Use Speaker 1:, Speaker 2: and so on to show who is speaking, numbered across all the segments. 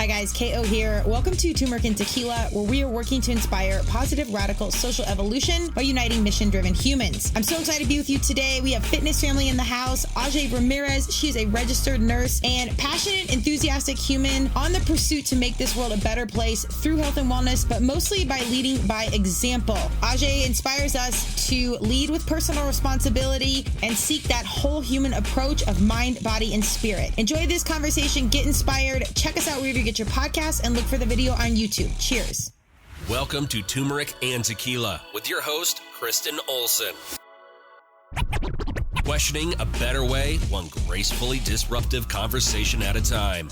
Speaker 1: Hi guys, KO here. Welcome to Turmeric and Tequila, where we are working to inspire positive, radical social evolution by uniting mission-driven humans. I'm so excited to be with you today. We have fitness family in the house. Ausha Ramirez, she's a registered nurse and passionate, enthusiastic human on the pursuit to make this world a better place through health and wellness, but mostly by leading by example. Ausha inspires us to lead with personal responsibility and seek that whole human approach of mind, body, and spirit. Enjoy this conversation, get inspired, check us out wherever you get your podcasts, and look for the video on YouTube. Cheers.
Speaker 2: Welcome to Turmeric and Tequila with your host, Kristen Olson. Questioning a better way, one gracefully disruptive conversation at a time.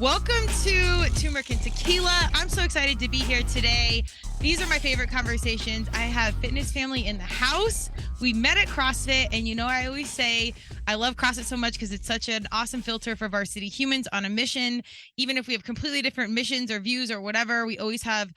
Speaker 1: Welcome to Turmeric and Tequila. I'm so excited to be here today. These are my favorite conversations. I have fitness family in the house. We met at CrossFit, and I always say I love CrossFit so much because it's such an awesome filter for varsity humans on a mission. Even if we have completely different missions or views or whatever, we always have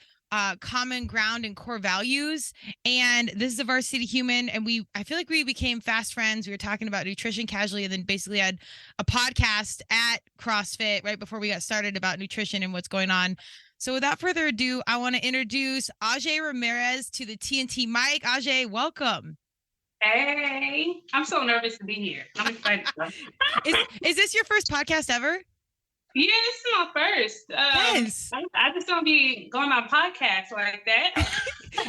Speaker 1: common ground and core values. And this is a varsity human, and I feel like we became fast friends. We were talking about nutrition casually, and then basically had a podcast at CrossFit right before we got started about nutrition and what's going on. So without further ado, I want to introduce Ausha Ramirez to the T&T mic. Ausha, welcome.
Speaker 3: Hey, I'm so nervous to be here. I'm excited.
Speaker 1: Is this your first podcast ever?
Speaker 3: Yeah, this is my first.
Speaker 1: Yes.
Speaker 3: I just don't be going on podcasts like that.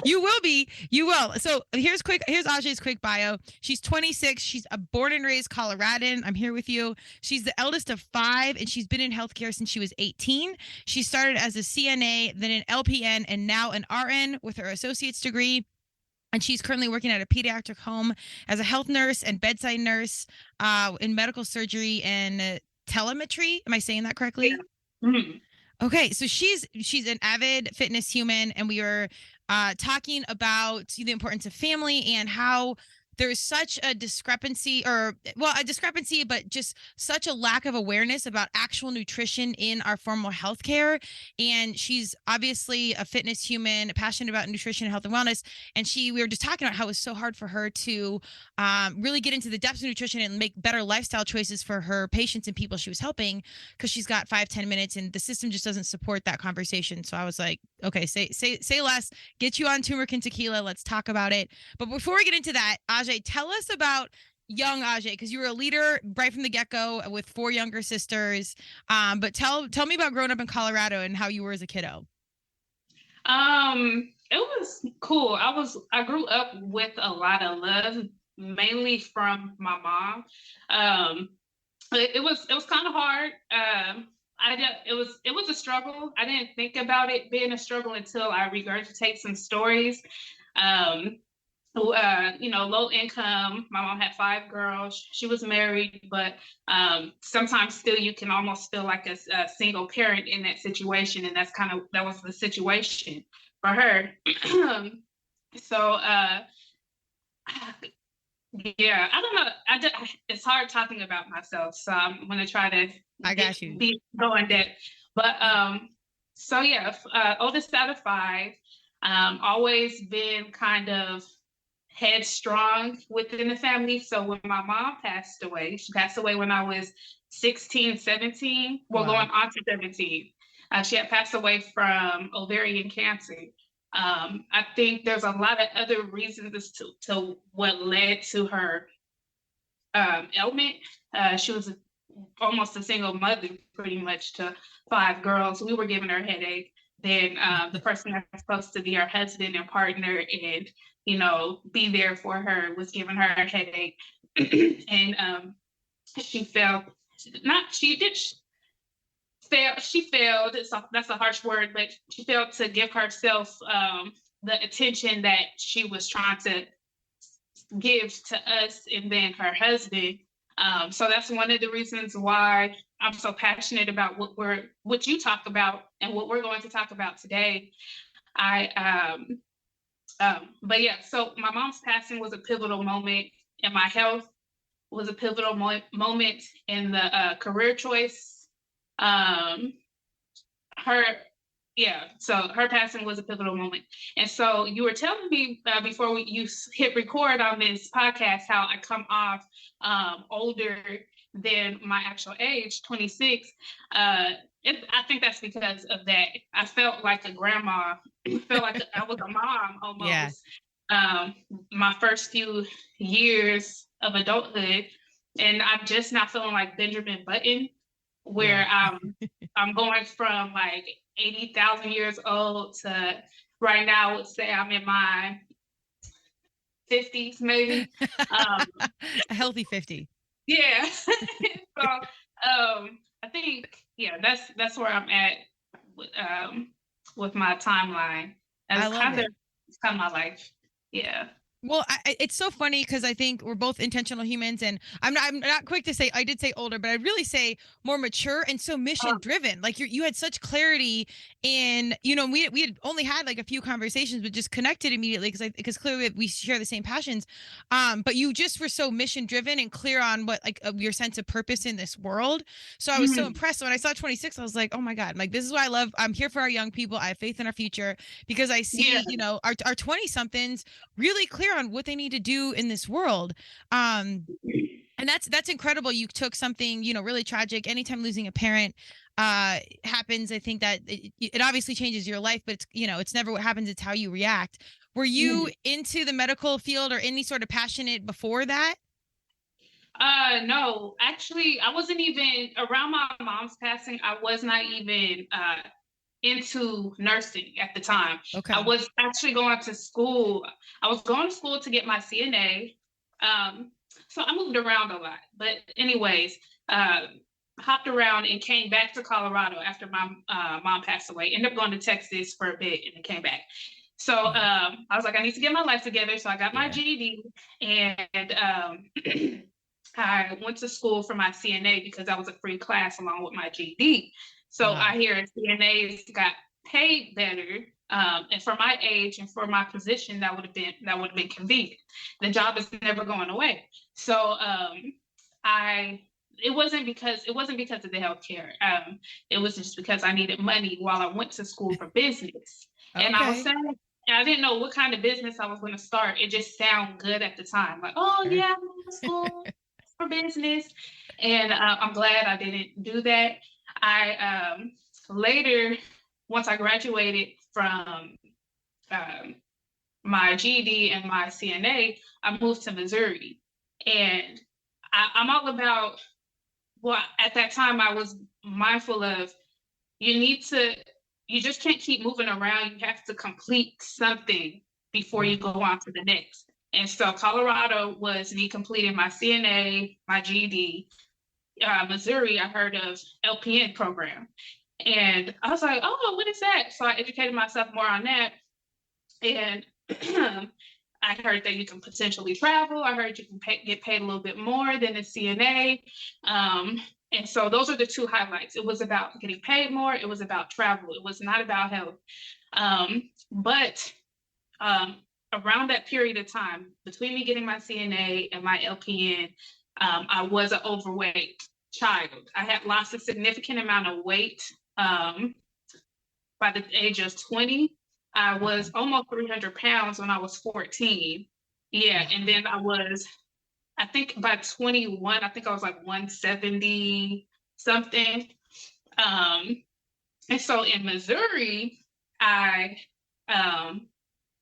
Speaker 1: You will be. You will. So here's Ausha's quick bio. She's 26. She's a born and raised Coloradan. I'm here with you. She's the eldest of 5, and she's been in healthcare since she was 18. She started as a CNA, then an LPN, and now an RN with her associate's degree. And she's currently working at a pediatric home as a health nurse and bedside nurse in medical surgery and telemetry. Am I saying that correctly?
Speaker 3: Yeah. Mm-hmm.
Speaker 1: Okay, so she's an avid fitness human, and we were talking about the importance of family and how there's such a discrepancy, but just such a lack of awareness about actual nutrition in our formal healthcare. And she's obviously a fitness human, passionate about nutrition, health, and wellness. And we were just talking about how it was so hard for her to really get into the depths of nutrition and make better lifestyle choices for her patients and people she was helping, because she's got 5-10 minutes and the system just doesn't support that conversation. So I was like, okay, say less, get you on Turmeric and Tequila. Let's talk about it. But before we get into that, Ausha, tell us about young Ausha, because you were a leader right from the get-go with 4 younger sisters. But tell me about growing up in Colorado and how you were as a kiddo.
Speaker 3: It was cool. I grew up with a lot of love, mainly from my mom. It was kind of hard. It was a struggle. I didn't think about it being a struggle until I regurgitate some stories. Low income. My mom had 5 girls. She was married, but sometimes still you can almost feel like a single parent in that situation, and that was the situation for her. So yeah, I don't know. It's hard talking about myself, so I'm gonna try to.
Speaker 1: I got you.
Speaker 3: Be going that, but so yeah, oldest out of 5. Always been kind of headstrong within the family. So when my mom passed away, she passed away when I was 16, 17. Well,
Speaker 1: Wow.
Speaker 3: Going on to 17. She had passed away from ovarian cancer. I think there's a lot of other reasons to what led to her ailment. She was almost a single mother, pretty much, to 5 girls. We were giving her a headache. Then the person that's supposed to be her husband and partner and be there for her was giving her a headache. And she failed. She failed. That's a harsh word, but she failed to give herself the attention that she was trying to give to us and then her husband. So that's one of the reasons why I'm so passionate about what you talk about and what we're going to talk about today. But yeah, so my mom's passing was a pivotal moment in my health, was a pivotal moment in the career choice. Her yeah, so her passing was a pivotal moment. And so you were telling me before you hit record on this podcast how I come off older than my actual age, 26. I think that's because of that. I felt like a grandma. I felt like I was a mom almost.
Speaker 1: Yeah.
Speaker 3: My first few years of adulthood, and I'm just not feeling like Benjamin Button, where I'm going from like 80,000 years old to right now, I would say I'm in my 50s, maybe.
Speaker 1: A healthy 50.
Speaker 3: Yeah. So I think, yeah, that's where I'm at with my timeline.
Speaker 1: I love it.
Speaker 3: It's kind of my life. Yeah.
Speaker 1: Well, it's so funny because I think we're both intentional humans, and I'm not quick to say I did say older, but I'd really say more mature and so mission driven. Like you had such clarity, and we had only had like a few conversations, but just connected immediately because clearly we share the same passions. But you just were so mission driven and clear on what like your sense of purpose in this world. So I was so impressed when I saw 26. I was like, oh my God, like this is what I love. I'm here for our young people. I have faith in our future because I see our 20 somethings really clear on what they need to do in this world. And that's incredible. You took something, really tragic. Anytime losing a parent happens, I think that it obviously changes your life, but it's never what happens, it's how you react. Were you into the medical field or any sort of passionate before that?
Speaker 3: No, actually, I wasn't even around my mom's passing. I was not even into nursing at the time.
Speaker 1: Okay.
Speaker 3: I was actually going to school. I was going to school to get my CNA. So I moved around a lot. But anyways, hopped around and came back to Colorado after my mom passed away. Ended up going to Texas for a bit and then came back. So I was like, I need to get my life together. So I got my GED and I went to school for my CNA because that was a free class along with my GED. So I hear CNAs got paid better, and for my age and for my position, that would have been convenient. The job is never going away. So it wasn't because of the healthcare. It was just because I needed money while I went to school for business. Okay. And I was saying, I didn't know what kind of business I was going to start. It just sounded good at the time. Like, oh yeah, I'm going to school for business, and I'm glad I didn't do that. I later, once I graduated from my GED and my CNA, I moved to Missouri. And I'm all about, well, at that time I was mindful of, you just can't keep moving around. You have to complete something before you go on to the next. And so Colorado was me completing my CNA, my GED. Missouri, I heard of LPN program. And I was like, oh, what is that? So I educated myself more on that. And I heard that you can potentially travel. I heard you can get paid a little bit more than a CNA. And so those are the two highlights. It was about getting paid more. It was about travel. It was not about health. But around that period of time, between me getting my CNA and my LPN, I was an overweight child. I had lost a significant amount of weight by the age of 20. I was almost 300 pounds when I was 14. Yeah, and then I think by 21, I think I was like 170 something. And so in Missouri, now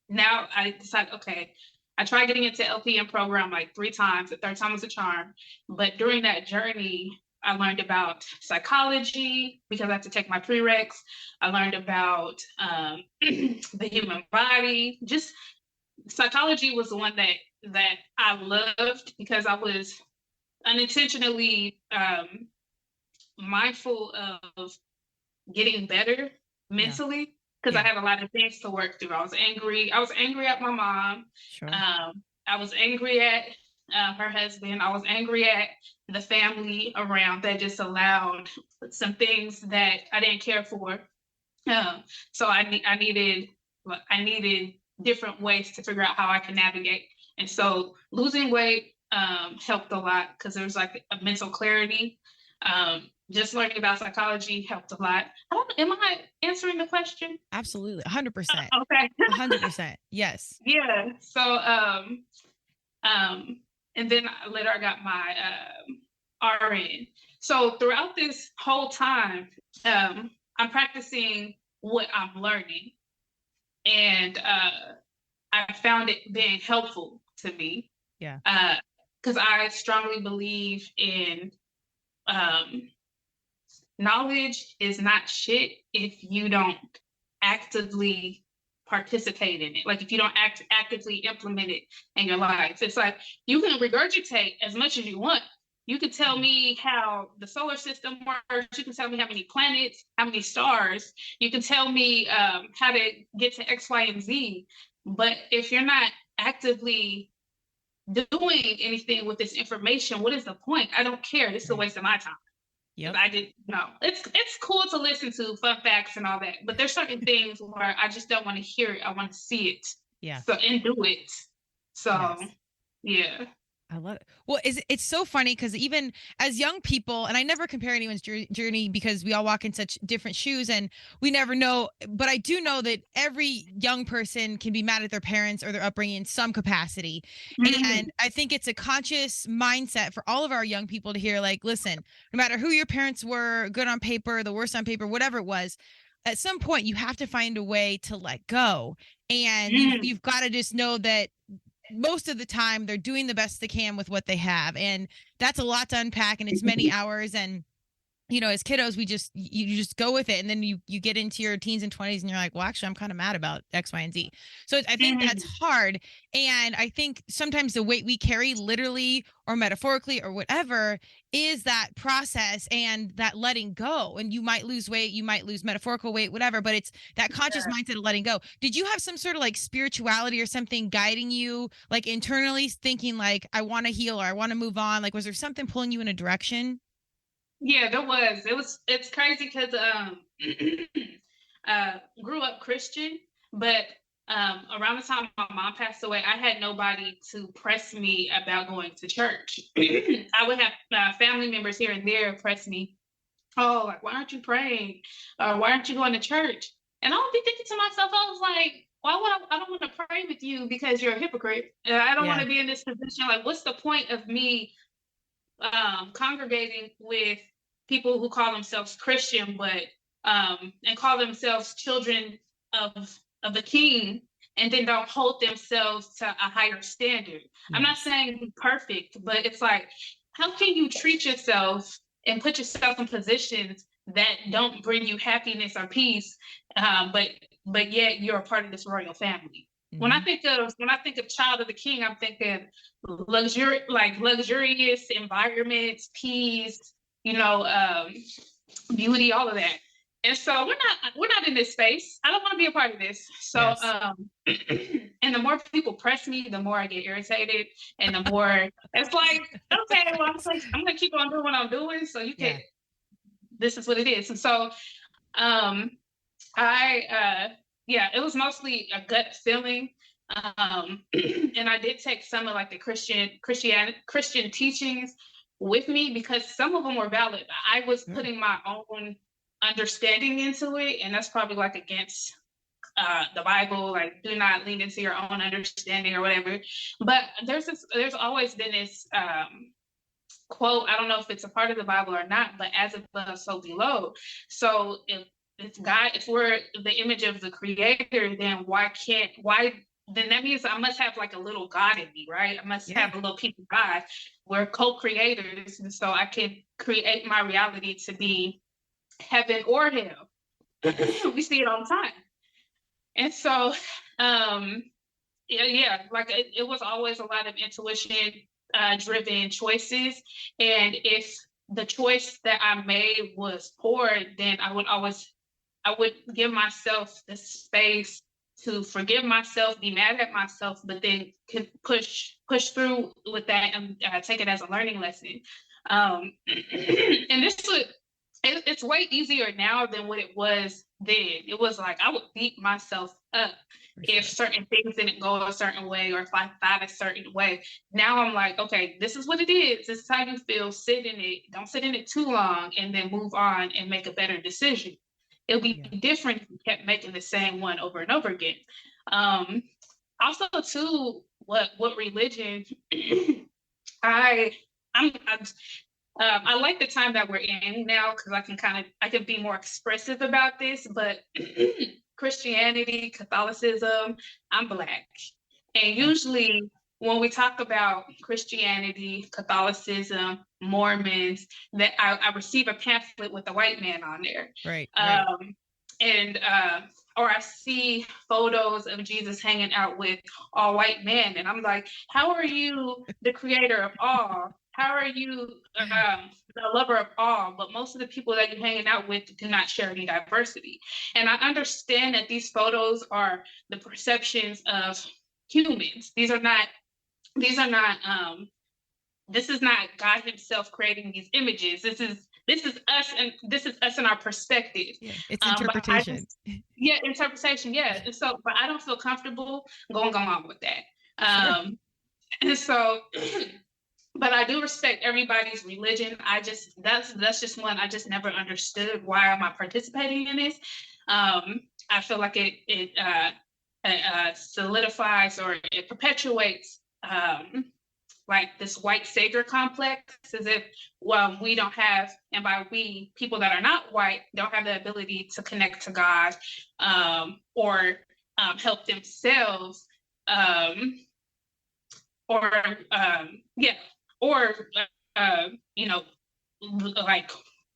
Speaker 3: I decided, okay, I tried getting into LPN program like 3 times. The third time was a charm. But during that journey, I learned about psychology because I had to take my prereqs. I learned about the human body. Just psychology was the one that I loved because I was unintentionally mindful of getting better mentally. Because I had a lot of things to work through. I was angry at my mom. Sure. I was angry at her husband. I was angry at the family around that just allowed some things that I didn't care for. So I needed different ways to figure out how I can navigate. And so losing weight helped a lot because there was like a mental clarity. Just learning about psychology helped a lot. Am I answering the question?
Speaker 1: Absolutely. 100%.
Speaker 3: Okay.
Speaker 1: 100%. Yes.
Speaker 3: Yeah. So, and then later I got my RN. So throughout this whole time, I'm practicing what I'm learning, and I found it being helpful to me.
Speaker 1: Yeah.
Speaker 3: Because I strongly believe in knowledge is not shit if you don't actively participate in it. Like if you don't actively implement it in your life. It's like you can regurgitate as much as you want. You can tell me how the solar system works. You can tell me how many planets, how many stars. You can tell me how to get to X, Y, and Z. But if you're not actively doing anything with this information, what is the point? I don't care. This is a waste of my time.
Speaker 1: Yep.
Speaker 3: I didn't know. It's cool to listen to fun facts and all that, but there's certain things where I just don't want to hear it. I want to see it.
Speaker 1: Yeah.
Speaker 3: So and do it. So
Speaker 1: Yes.
Speaker 3: yeah.
Speaker 1: I love it. Well, it's so funny because even as young people, and I never compare anyone's journey because we all walk in such different shoes and we never know. But I do know that every young person can be mad at their parents or their upbringing in some capacity.
Speaker 3: Mm-hmm.
Speaker 1: And I think it's a conscious mindset for all of our young people to hear, like, listen, no matter who your parents were, good on paper, the worst on paper, whatever it was, at some point you have to find a way to let go. And you've got to just know that most of the time they're doing the best they can with what they have. And that's a lot to unpack, and it's many hours. And, you know, as kiddos, you just go with it. And then you get into your teens and 20s and you're like, well, actually, I'm kind of mad about X, Y, and Z. So I think that's hard. And I think sometimes the weight we carry literally or metaphorically or whatever is that process and that letting go. And you might lose weight, you might lose metaphorical weight, whatever, but it's that conscious mindset of letting go. Did you have some sort of like spirituality or something guiding you, like internally thinking like, I want to heal or I want to move on? Like, was there something pulling you in a direction?
Speaker 3: Yeah, there was. It's crazy because grew up Christian, but around the time my mom passed away, I had nobody to press me about going to church. I would have family members here and there press me, oh, like, why aren't you praying? Or why aren't you going to church? And I would be thinking to myself, I was like, why would I don't want to pray with you because you're a hypocrite. I don't want to be in this position. Like, what's the point of me congregating with people who call themselves Christian, but and call themselves children of the King, and then don't hold themselves to a higher standard. I'm not saying be perfect, but it's like, how can you treat yourself and put yourself in positions that don't bring you happiness or peace, but yet you're a part of this royal family? When I think of child of the King, I'm thinking luxurious environments, peace, beauty, all of that. And so we're not in this space. I don't want to be a part of this. So and the more people press me, the more I get irritated, and the more it's like, okay, well, I'm gonna keep on doing what I'm doing. So you can. This is what it is. And so it was mostly a gut feeling. And I did take some of like the Christian teachings with me because some of them were valid. I was putting my own understanding into it, and that's probably like against the Bible, like do not lean into your own understanding or whatever. But there's always been this quote, I don't know if it's a part of the Bible or not, but as above, so below. So if we're the image of the Creator, then then that means I must have like a little God in me, right? I must have a little piece of God. We're co-creators, and so I can create my reality to be heaven or hell. We see it all the time. And so, like it was always a lot of intuition driven choices. And if the choice that I made was poor, then I would give myself the space to forgive myself, be mad at myself, but then could push through with that and take it as a learning lesson. And this would it's way easier now than what it was then. It was like I would beat myself up if certain things didn't go a certain way, or if I thought a certain way. Now I'm like, okay, this is what it is. This is how you feel. Sit in it. Don't sit in it too long, and then move on and make a better decision. It'll be different if you kept making the same one over and over again. Also, too, what religion? I like the time that we're in now, because I can be more expressive about this, but Christianity, Catholicism, I'm Black. And usually when we talk about Christianity, Catholicism, Mormons, that I receive a pamphlet with a white man on there.
Speaker 1: Right.
Speaker 3: Or I see photos of Jesus hanging out with all white men. And I'm like, how are you the creator of all? How are you the lover of all? But most of the people that you're hanging out with do not share any diversity. And I understand that these photos are the perceptions of humans. This is not God himself creating these images. This is us, and this is us in our perspective.
Speaker 1: Yeah, it's interpretation.
Speaker 3: Interpretation. Yeah. And so, but I don't feel comfortable going along with that. And so, but I do respect everybody's religion. That's just one I just never understood. Why am I participating in this? I feel like it solidifies, or it perpetuates like this white savior complex, as if, well, we don't have, and by we, people that are not white, don't have the ability to connect to God, or help themselves,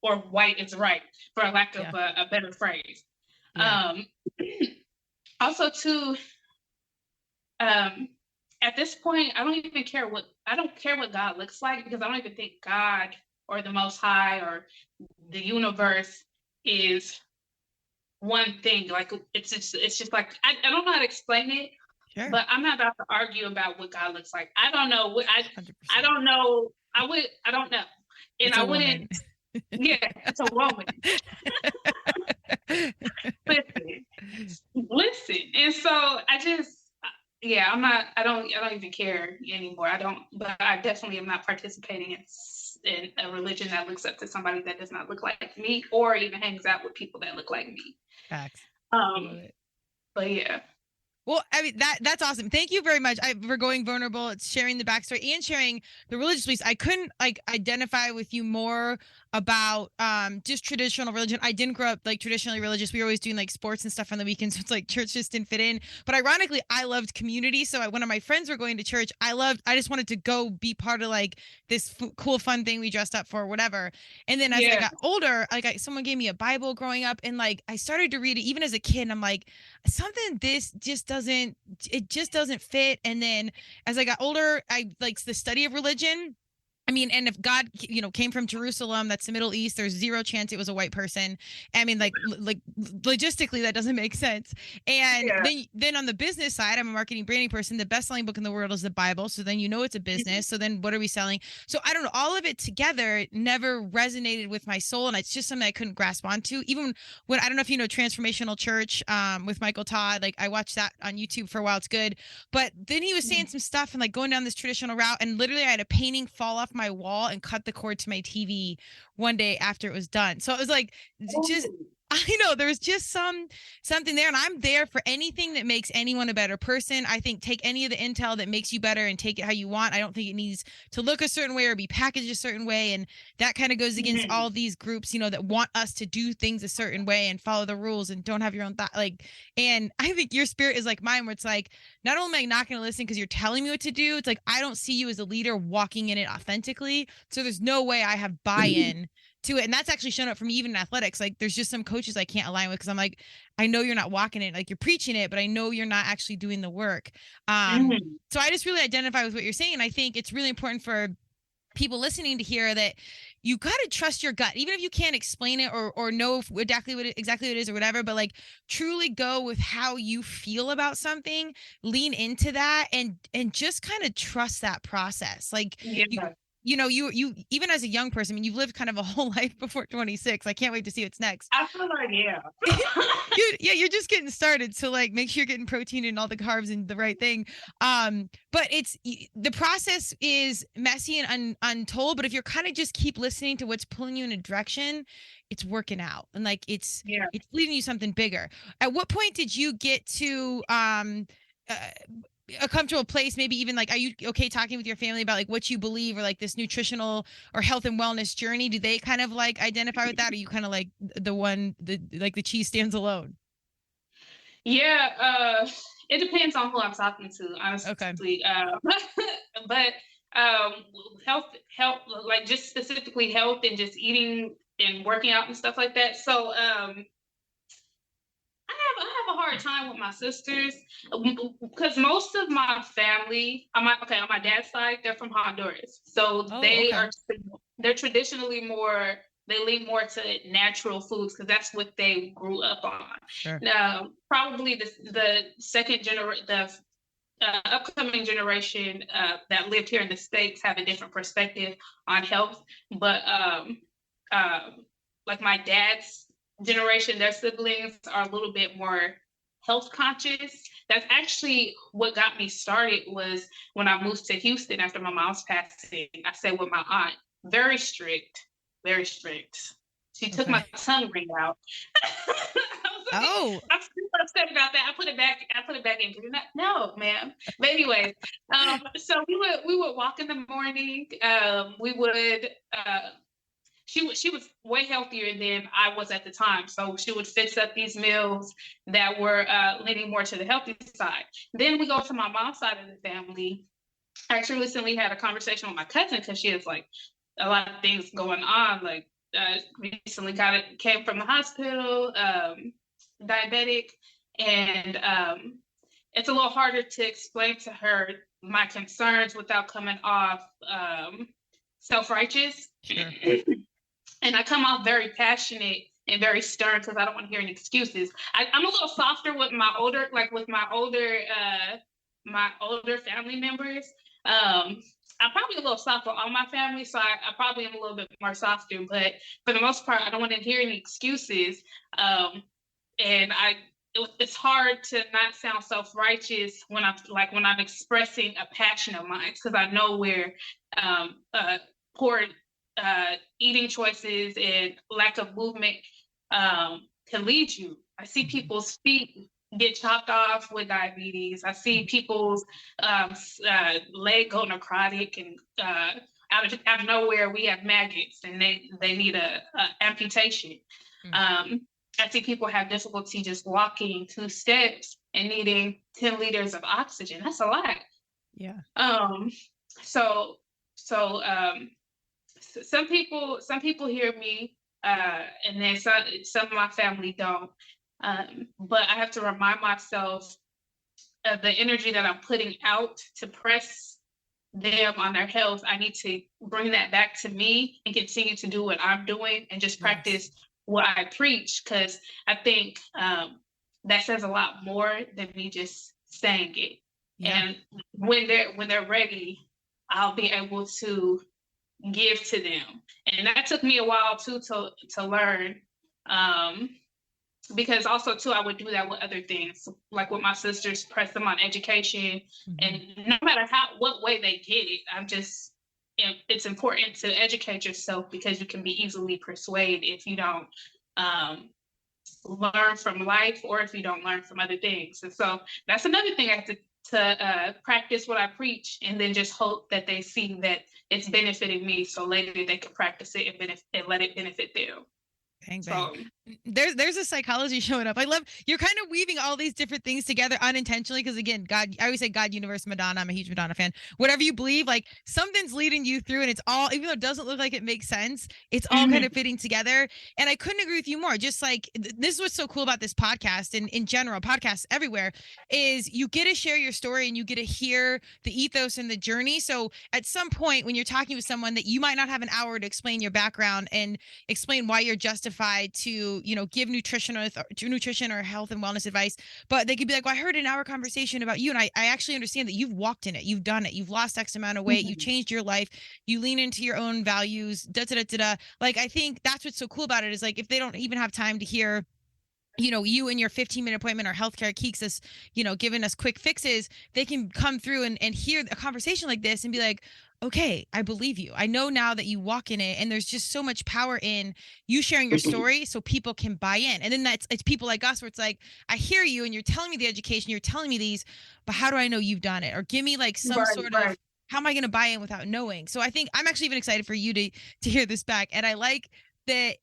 Speaker 3: or white is right, for lack of a better phrase. Also, too, at this point, I don't care what God looks like, because I don't even think God or the Most High or the universe is one thing. Like, it's just like, I don't know how to explain it. Sure. But I'm not about to argue about what God looks like. I don't know what I don't know. I don't know. And I wouldn't. Yeah, it's a woman. Listen. And so I don't even care anymore. But I definitely am not participating in a religion that looks up to somebody that does not look like me, or even hangs out with people that look like me.
Speaker 1: Facts.
Speaker 3: But yeah.
Speaker 1: Well, I mean, that's awesome. Thank you very much for going vulnerable. It's sharing the backstory and sharing the religious beliefs. I couldn't identify with you more about just traditional religion. I didn't grow up traditionally religious. We were always doing sports and stuff on the weekends. So it's church just didn't fit in. But ironically, I loved community. So when my friends were going to church, I just wanted to go be part of this cool, fun thing we dressed up for, or whatever. And then as I got older, someone gave me a Bible growing up, and I started to read it even as a kid. And I'm like, this just doesn't fit. And then as I got older, I the study of religion. I mean, and if God, came from Jerusalem, that's the Middle East, there's zero chance it was a white person. I mean, logistically, that doesn't make sense. And then on the business side, I'm a marketing branding person. The best-selling book in the world is the Bible. So then it's a business. So then what are we selling? So I don't know. All of it together never resonated with my soul. And it's just something I couldn't grasp onto. Even when, I don't know if you know Transformational Church with Michael Todd. I watched that on YouTube for a while. It's good. But then he was saying some stuff and going down this traditional route. And literally I had a painting fall off my wall and cut the cord to my TV one day after it was done. So it was just, I know there was just something there, and I'm there for anything that makes anyone a better person. I think take any of the intel that makes you better and take it how you want. I don't think it needs to look a certain way or be packaged a certain way. And that kind of goes against all these groups, that want us to do things a certain way and follow the rules and don't have your own thought. And I think your spirit is like mine, where it's not only am I not going to listen because you're telling me what to do, it's I don't see you as a leader walking in it authentically. So there's no way I have buy-in to it. And that's actually shown up for me even in athletics. There's just some coaches I can't align with, because I'm I know you're not walking it, you're preaching it, but I know you're not actually doing the work. So I just really identify with what you're saying. And I think it's really important for people listening to hear that you got to trust your gut, even if you can't explain it or know exactly what it is or whatever, but truly go with how you feel about something, lean into that, and just kind of trust that process. you even as a young person, I mean, you've lived kind of a whole life before 26. I can't wait to see what's next.
Speaker 3: I feel like, yeah.
Speaker 1: You're just getting started. So like make sure you're getting protein and all the carbs and the right thing. But the process is messy and untold, but if you're kind of just keep listening to what's pulling you in a direction, it's working out. And like it's leading you something bigger. At what point did you get to a comfortable place, maybe even like, are you okay talking with your family about like what you believe or like this nutritional or health and wellness journey? Do they kind of like identify with that? Or are you kind of like like the cheese stands alone?
Speaker 3: Yeah, it depends on who I'm talking to, honestly. Okay. But health, like just specifically health and just eating and working out and stuff like that. So I have a hard time with my sisters because most of my family, on my dad's side, they're from Honduras. So they're traditionally more, they lean more to natural foods because that's what they grew up on. Sure. Now, probably the second generation, the upcoming generation that lived here in the States have a different perspective on health. But like my dad's generation, their siblings are a little bit more health conscious. That's actually what got me started was when I moved to Houston after my mom's passing. I stayed with my aunt. Very strict, very strict. She took my tongue ring out. I'm super upset about that. I put it back in. No, ma'am. But anyways, so we would walk in the morning. We would she was way healthier than I was at the time. So she would fix up these meals that were leaning more to the healthy side. Then we go to my mom's side of the family. I actually recently had a conversation with my cousin because she has like a lot of things going on. Like recently came from the hospital, diabetic, and it's a little harder to explain to her my concerns without coming off self-righteous. Sure. And I come off very passionate and very stern because I don't want to hear any excuses. I'm a little softer with my older family members. I'm probably a little soft on all my family, so I probably am a little bit more softer. But for the most part, I don't want to hear any excuses. And it's hard to not sound self-righteous when I'm expressing a passion of mine because I know where poor eating choices and lack of movement can lead you. I see people's feet get chopped off with diabetes. I see people's leg go necrotic, and out of nowhere we have maggots and they need a amputation. Mm-hmm. I see people have difficulty just walking 2 steps and needing 10 liters of oxygen. That's a lot.
Speaker 1: Yeah.
Speaker 3: So some people hear me, and then some of my family don't. But I have to remind myself of the energy that I'm putting out to press them on their health. I need to bring that back to me and continue to do what I'm doing and just practice what I preach, because I think that says a lot more than me just saying it. Yeah. And when they're ready, I'll be able to give to them. And that took me a while too to learn. Because also too, I would do that with other things, like with my sisters, press them on education. Mm-hmm. And no matter what way they get it, it's important to educate yourself because you can be easily persuaded if you don't learn from life or if you don't learn from other things. And so that's another thing I have to practice what I preach, and then just hope that they see that it's benefiting me, so later they can practice it and let it benefit them.
Speaker 1: Bang, bang. So, there's a psychology showing up. I love you're kind of weaving all these different things together unintentionally, because again, God, I always say God, universe, Madonna. I'm a huge Madonna fan. Whatever you believe, like something's leading you through, and it's all, even though it doesn't look like it makes sense, it's all kind of fitting together. And I couldn't agree with you more. Just like this is what's so cool about this podcast, and in general, podcasts everywhere, is you get to share your story and you get to hear the ethos and the journey. So at some point when you're talking with someone that you might not have an hour to explain your background and explain why you're justified to to, give nutrition or health and wellness advice, but they could be like, well, I heard an hour conversation about you. And I actually understand that you've walked in it. You've done it. You've lost X amount of weight. You changed your life. You lean into your own values, da, da, da, da, da. Like, I think that's what's so cool about it is like, if they don't even have time to hear, you and your 15-minute appointment or healthcare geeks us, giving us quick fixes, they can come through and hear a conversation like this and be like, okay, I believe you. I know now that you walk in it, and there's just so much power in you sharing your story so people can buy in. And then it's people like us where it's like, I hear you and you're telling me the education, you're telling me these, but how do I know you've done it? Or give me like some sort of, how am I going to buy in without knowing? So I think I'm actually even excited for you to hear this back. And I like that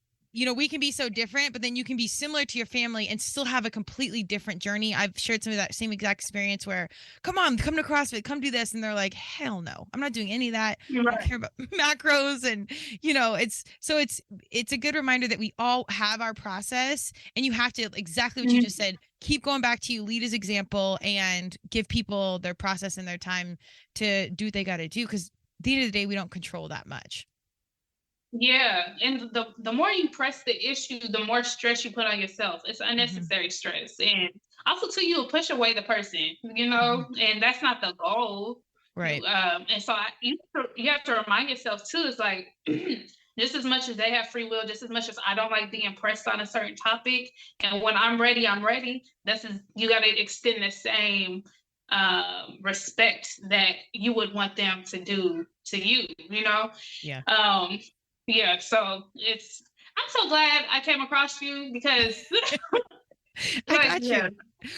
Speaker 1: we can be so different, but then you can be similar to your family and still have a completely different journey. I've shared some of that same exact experience where, come to CrossFit, come do this. And they're like, hell no, I'm not doing any of that. I don't care about macros. And, it's a good reminder that we all have our process, and you have to, exactly what you just said, keep going back to you, lead as example, and give people their process and their time to do what they got to do. Because at the end of the day, we don't control that much.
Speaker 3: Yeah, and the more you press the issue, the more stress you put on yourself. It's unnecessary stress, and also too, you'll push away the person, and that's not the goal,
Speaker 1: right?
Speaker 3: And so you have to remind yourself too. It's like just as much as they have free will, just as much as I don't like being pressed on a certain topic, and when I'm ready, I'm ready. You got to extend the same respect that you would want them to do to you.
Speaker 1: Yeah.
Speaker 3: Yeah, so I'm so glad I came across you because
Speaker 1: I got you.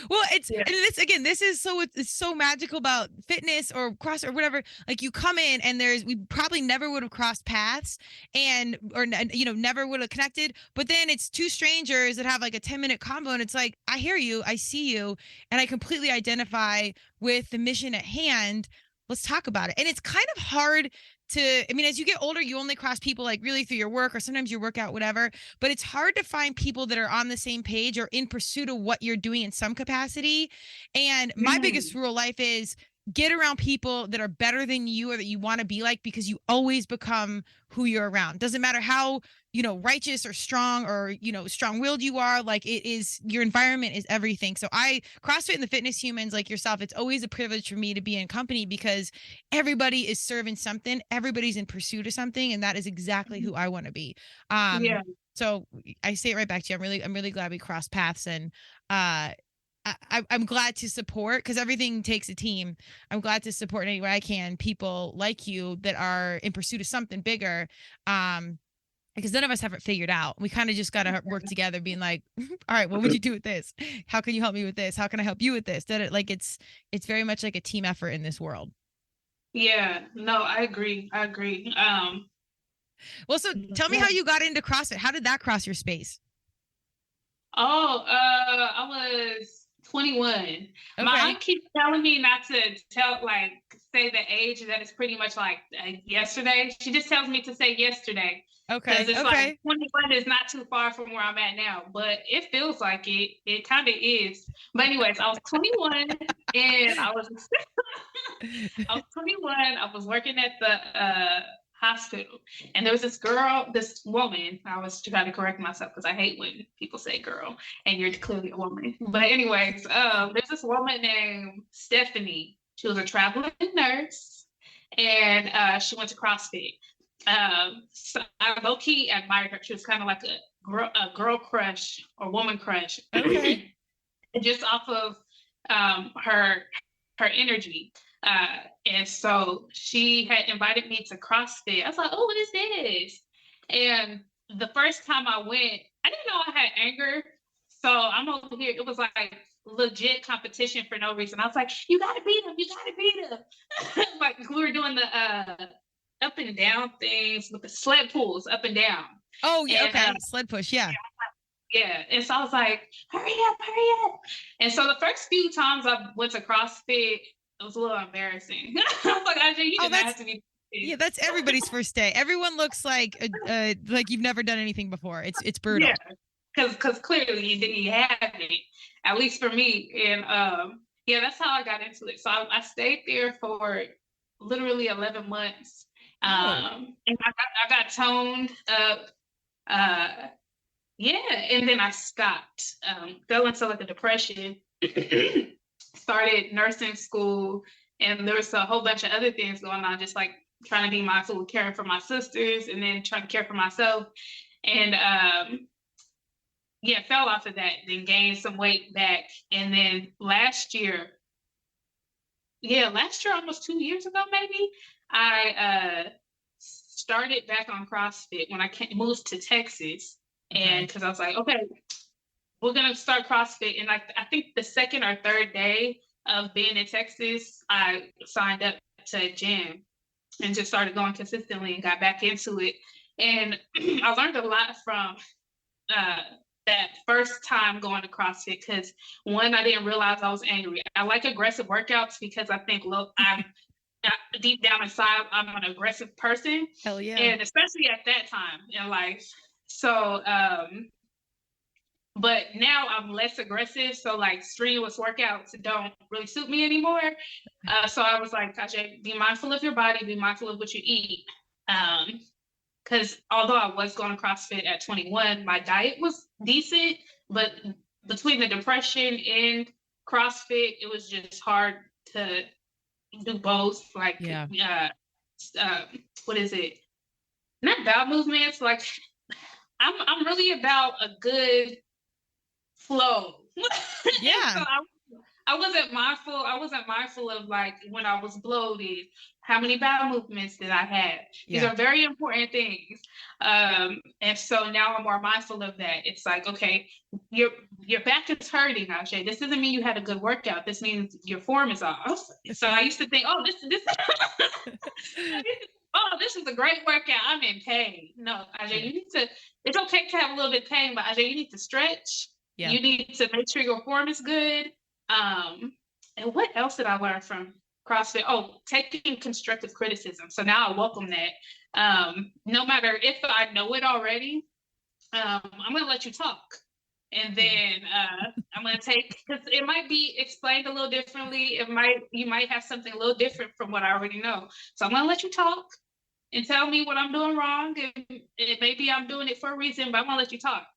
Speaker 1: Well, and this is it's so magical about fitness or CrossFit or whatever. Like, you come in and we probably never would have crossed paths or never would have connected. But then it's two strangers that have like a 10-minute convo, and it's like, I hear you, I see you, and I completely identify with the mission at hand. Let's talk about it. And it's kind of hard as you get older, you only cross people like really through your work or sometimes your workout, whatever, but it's hard to find people that are on the same page or in pursuit of what you're doing in some capacity. And my biggest rule of life is get around people that are better than you or that you want to be like, because you always become who you're around. Doesn't matter how, righteous or strong or, strong-willed you are. Like, your environment is everything. So CrossFit and the fitness humans like yourself, it's always a privilege for me to be in company because everybody is serving something. Everybody's in pursuit of something. And that is exactly who I want to be. So I say it right back to you. I'm really glad we crossed paths, and, I'm glad to support, because everything takes a team. I'm glad to support in any way I can people like you that are in pursuit of something bigger. Because none of us have it figured out. We kind of just got to work together, being like, all right, what would you do with this? How can you help me with this? How can I help you with this? Like, it's very much like a team effort in this world.
Speaker 3: Yeah, no, I agree.
Speaker 1: Well, so tell me how you got into CrossFit. How did that cross your space?
Speaker 3: I was 21. Okay. My aunt keeps telling me not to say the age, that it's pretty much like yesterday. She just tells me to say yesterday.
Speaker 1: Okay.
Speaker 3: Because it's like 21 is not too far from where I'm at now, but it feels like it. It kind of is. But anyways, I was 21 and I was 21. I was working at the hospital, and there was this woman. I was trying to correct myself because I hate when people say girl and you're clearly a woman. But anyways, there's this woman named Stephanie. She was a traveling nurse, and she went to CrossFit. So I low-key admired her. She was kind of like a girl crush or woman crush.
Speaker 1: Okay.
Speaker 3: Just off of her energy. And so she had invited me to CrossFit. I was like, oh, what is this? And the first time I went, I didn't know I had anger. So I'm over here. It was like legit competition for no reason. I was like, you got to beat him. You got to beat him. Like, we were doing the up and down things with the sled pulls up and down.
Speaker 1: Oh, yeah. And, okay. Sled push. Yeah.
Speaker 3: Yeah. And so I was like, hurry up. And so the first few times I went to CrossFit, it was a little embarrassing. I was like, Ajay, you didn't have to be.
Speaker 1: Yeah, that's everybody's first day. Everyone looks like you've never done anything before. It's brutal.
Speaker 3: Yeah, because clearly you haven't, at least for me. And that's how I got into it. So I stayed there for literally 11 months. And I got toned up. yeah, and then I stopped, fell into like a depression, started nursing school, and there was a whole bunch of other things going on, just like trying to be mindful of caring for my sisters and then trying to care for myself. And yeah, fell off of that, then gained some weight back. And then last year, almost 2 years ago, maybe, I started back on CrossFit when I moved to Texas. And because I was like, okay, we're gonna start CrossFit. And I think the second or third day of being in Texas, I signed up to a gym and just started going consistently and got back into it. And I learned a lot from that first time going to CrossFit, because one, I didn't realize I was angry. I like aggressive workouts because I think, look, I'm deep down inside, I'm an aggressive person.
Speaker 1: Hell yeah.
Speaker 3: And especially at that time in life. So, but now I'm less aggressive. So like strenuous workouts don't really suit me anymore. So I was like, Tajay, be mindful of your body, be mindful of what you eat. Because although I was going to CrossFit at 21, my diet was decent, but between the depression and CrossFit, it was just hard to do both. Like, what is it? Not bowel movements. Like, I'm really about a good flow.
Speaker 1: Yeah.
Speaker 3: So I wasn't mindful of like when I was bloated, how many bowel movements did I have? These are very important things. And so now I'm more mindful of that. It's like, okay, your back is hurting, Ausha. This doesn't mean you had a good workout. This means your form is off. So I used to think, oh, this this is a great workout. I'm in pain. No, Ausha, you need to, it's okay to have a little bit of pain, but Ausha, you need to stretch. Yeah. You need to make sure your form is good. And what else did I learn from CrossFit? Oh, taking constructive criticism. So now I welcome that. No matter if I know it already, I'm going to let you talk. And then I'm going to take, because it might be explained a little differently. You might have something a little different from what I already know. So I'm going to let you talk and tell me what I'm doing wrong. And maybe I'm doing it for a reason, but I'm going to let you talk.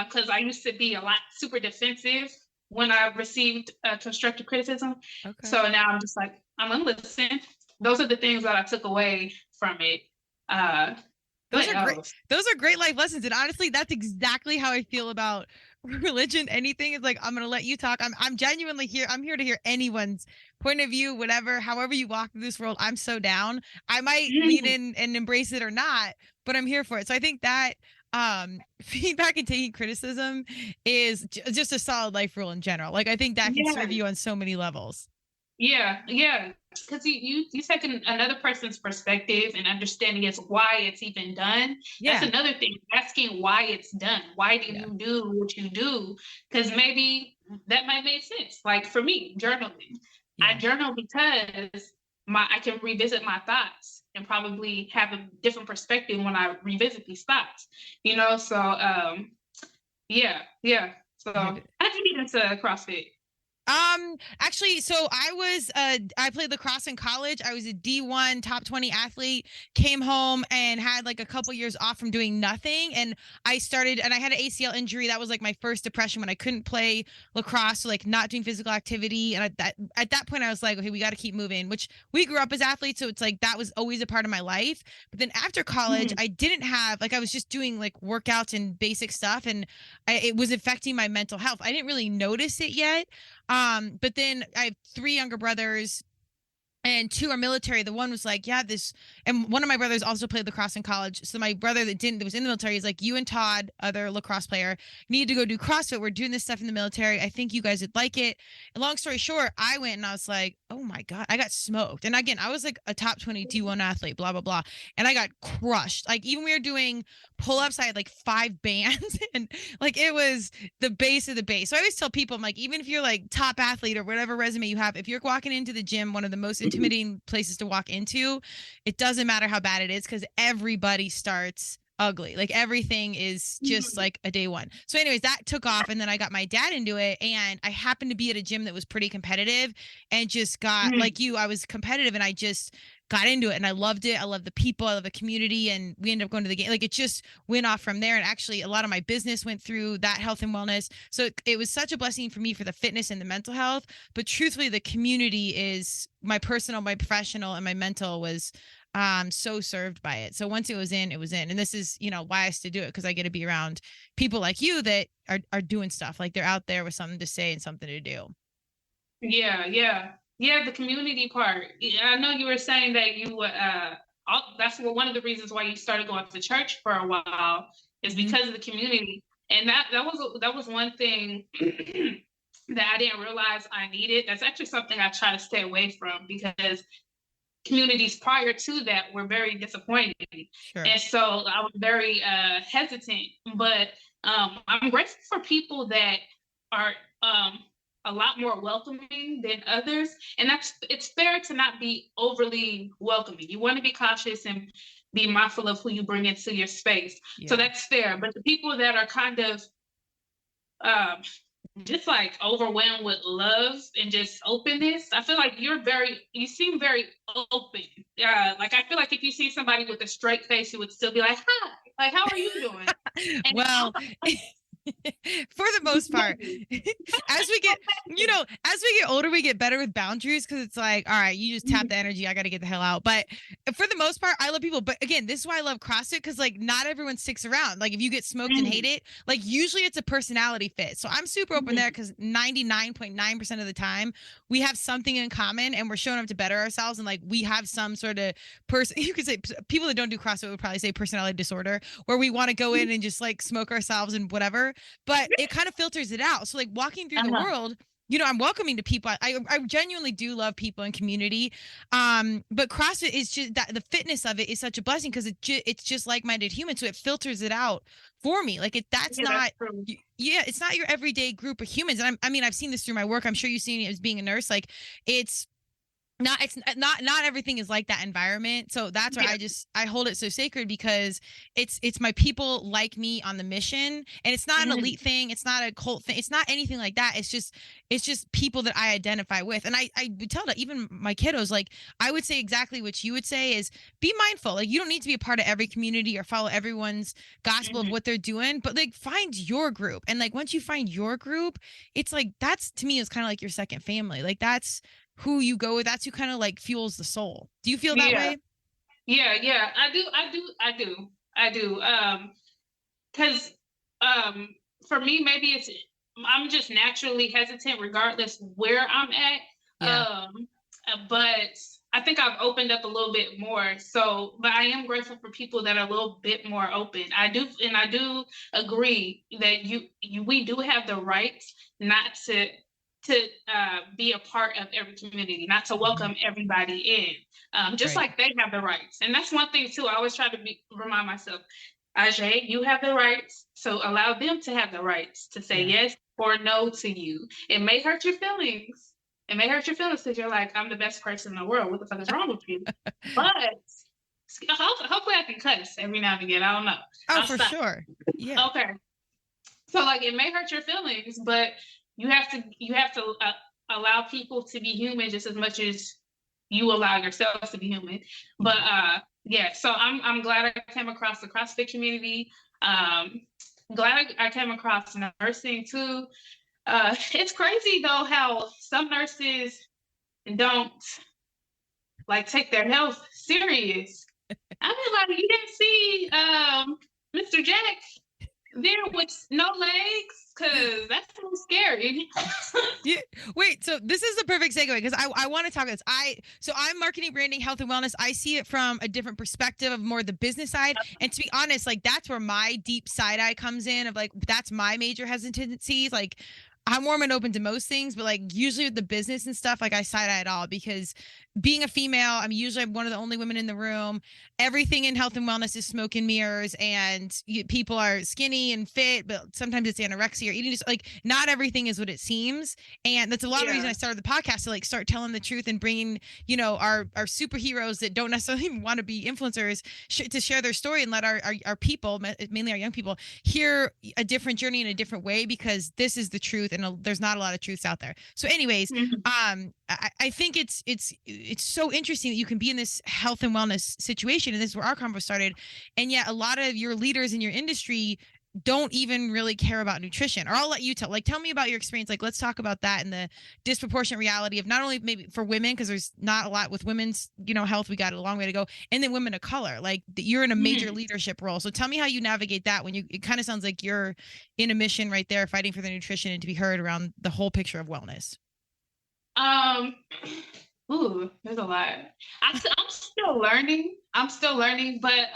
Speaker 3: Because I used to be a lot super defensive when I received constructive criticism. Okay. So now I'm just like, I'm going to listen. Those are the things that I took away from it.
Speaker 1: Those are great life lessons. And honestly, that's exactly how I feel about religion. Anything is like, I'm going to let you talk. I'm genuinely here. I'm here to hear anyone's point of view, whatever, however you walk through this world. I'm so down. I might lean in and embrace it or not, but I'm here for it. So I think that feedback and taking criticism is just a solid life rule in general. Like, I think that can serve you on so many levels. Yeah. Because you take another person's perspective and understanding is why it's even done. That's another thing, asking why it's done. Why do you do what you do? Because maybe that might make sense. Like for me, journaling. I journal because I can revisit my thoughts and probably have a different perspective when I revisit these thoughts. So So how did you get into CrossFit? Actually, so I played lacrosse in college. I was a D1 top 20 athlete, came home and had like a couple years off from doing nothing. And I had an ACL injury. That was like my first depression when I couldn't play lacrosse, so like not doing physical activity. And at that point I was like, okay, we got to keep moving, which we grew up as athletes. So it's like, that was always a part of my life. But then after college, I didn't have, like, I was just doing like workouts and basic stuff. And it was affecting my mental health. I didn't really notice it yet. But then I have 3 younger brothers and 2 are military. The one was like, and one of my brothers also played lacrosse in college. So my brother that was in the military is like, you and Todd, other lacrosse player, need to go do CrossFit. We're doing this stuff in the military. I think you guys would like it. And long story short, I went and I was like, oh my God, I got smoked. And again, I was like a top 20 D1 athlete, blah, blah, blah. And I got crushed. Like, even we were doing pull-ups, I had like 5 bands and like, it was the base of the base. So I always tell people, I'm like, even if you're like top athlete or whatever resume you have, if you're walking into the gym, one of the most intimidating places to walk into, it doesn't matter how bad it is, because everybody starts ugly. Like, everything is just like a day one. So anyways, that took off, and then I got my dad into it, and I happened to be at a gym that was pretty competitive, and just got like you, I was competitive, and I just got into it and I loved it. I love the people, I love the community, and we ended up going to the game. Like it just went off from there. And actually a lot of my business went through that health and wellness. So it was such a blessing for me for the fitness and the mental health. But truthfully, the community is my personal, my professional, and my mental was so served by it. So once it was in, it was in. And this is, you know, why I still do it, because I get to be around people like you that are doing stuff. Like they're out there with something to say and something to do.
Speaker 3: Yeah, the community part. I know you were saying that you that's one of the reasons why you started going to church for a while, is because of the community. And that was one thing that I didn't realize I needed. That's actually something I try to stay away from, because communities prior to that were very disappointing. Sure. And so I was very hesitant, but I'm grateful for people that are a lot more welcoming than others. And it's fair to not be overly welcoming. You want to be cautious and be mindful of who you bring into your space. Yeah. So that's fair. But the people that are kind of just like overwhelmed with love and just openness, I feel like you seem very open. Like I feel like if you see somebody with a straight face, you would still be like, hi, like, how are you doing? And
Speaker 1: well, for the most part, as we get older, we get better with boundaries, because it's like, all right, you just tap the energy, I got to get the hell out. But for the most part, I love people. But again, this is why I love CrossFit, because like not everyone sticks around. Like if you get smoked and hate it, like usually it's a personality fit. So I'm super open there, because 99.9% of the time we have something in common and we're showing up to better ourselves. And like we have some sort of you could say, people that don't do CrossFit would probably say personality disorder, where we want to go in and just like smoke ourselves and whatever. But it kind of filters it out. So like walking through the world, you know, I'm welcoming to people. I genuinely do love people and community. But CrossFit is just that the fitness of it is such a blessing, because it's just like-minded humans. So it filters it out for me. Like it's not your everyday group of humans. And I've seen this through my work. I'm sure you've seen it as being a nurse. Like it's not everything is like that environment. So that's why I hold it so sacred, because it's my people like me on the mission. And it's not an elite thing, it's not a cult thing, it's not anything like that. It's just people that I identify with. And I would tell that even my kiddos, like I would say exactly what you would say, is be mindful. Like you don't need to be a part of every community or follow everyone's gospel of what they're doing, but like find your group. And like once you find your group, it's like that's, to me, is kind of like your second family. Like that's who you go with. That's who kind of like fuels the soul. Do you feel that way?
Speaker 3: Yeah, I do. Because for me, maybe I'm just naturally hesitant regardless where I'm at. Yeah. But I think I've opened up a little bit more. So, but I am grateful for people that are a little bit more open. I do agree that we do have the right not to be a part of every community, not to welcome everybody in, just like they have the rights. And that's one thing too, I always try to remind myself, Ajay, you have the rights, so allow them to have the rights to say yes or no to you. It may hurt your feelings. Because you're like, I'm the best person in the world. What the fuck is wrong with you? But hopefully I can cuss every now and again. I don't know.
Speaker 1: Oh, for sure. Yeah.
Speaker 3: Okay. So like, it may hurt your feelings, but you have to allow people to be human just as much as you allow yourself to be human. But so I'm glad I came across the CrossFit community. Glad I came across nursing too. It's crazy though how some nurses don't like take their health serious. I mean, like, you didn't see Mr. Jack there with no legs, because that's so scary.
Speaker 1: Yeah. Wait, so this is the perfect segue, because I want to talk about this. So I'm marketing, branding, health and wellness. I see it from a different perspective of more the business side. And to be honest, like that's where my deep side eye comes in, of like, that's my major hesitancies. Like I'm warm and open to most things, but like usually with the business and stuff, like I side eye it all, because being a female, I'm usually one of the only women in the room. Everything in health and wellness is smoke and mirrors, and people are skinny and fit, but sometimes it's anorexia or eating. Just like not everything is what it seems. And that's a lot of reason I started the podcast, to like start telling the truth and bringing, our superheroes that don't necessarily even want to be influencers to share their story, and let our people, mainly our young people, hear a different journey in a different way, because this is the truth. truth, and there's not a lot of truths out there. So anyways,
Speaker 3: Mhm.
Speaker 1: I think it's so interesting that you can be in this health and wellness situation, and this is where our convo started, and yet a lot of your leaders in your industry don't even really care about nutrition. Or I'll let you tell me about your experience. Like, let's talk about that and the disproportionate reality of not only maybe for women, because there's not a lot with women's, health. We got a long way to go. And then women of color, like you're in a major
Speaker 3: Mhm.
Speaker 1: leadership role. So tell me how you navigate that when it kind of sounds like you're in a mission right there, fighting for the nutrition and to be heard around the whole picture of wellness.
Speaker 3: Um, ooh, there's a lot. I'm still learning. But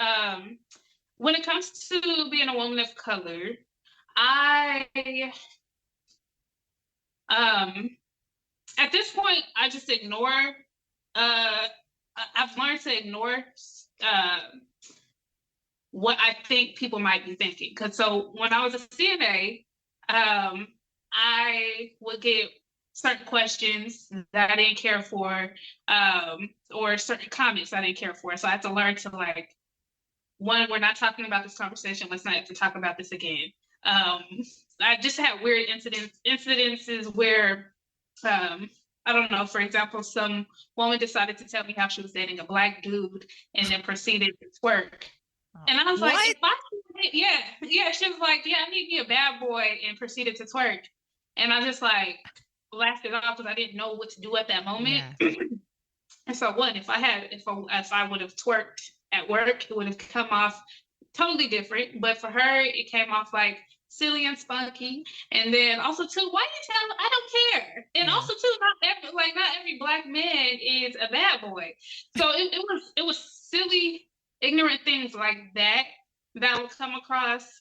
Speaker 3: when it comes to being a woman of color, I at this point I just ignore. I've learned to ignore what I think people might be thinking. Because so when I was a CNA, I would get certain questions that I didn't care for, or certain comments I didn't care for. So I had to learn to like, one, we're not talking about this conversation. Let's not have to talk about this again. I just had weird incidences where, I don't know, for example, some woman decided to tell me how she was dating a Black dude and then proceeded to twerk. And I was
Speaker 1: What?
Speaker 3: like, yeah, she was like, yeah, I need me a bad boy, and proceeded to twerk. And I just like laughed it off because I didn't know what to do at that moment.
Speaker 1: Yeah.
Speaker 3: And so if I would have twerked at work, it would have come off totally different. But for her, it came off like silly and spunky. And then also too, why you tell? I don't care. And also too, not every Black man is a bad boy. So it was silly, ignorant things like that would come across.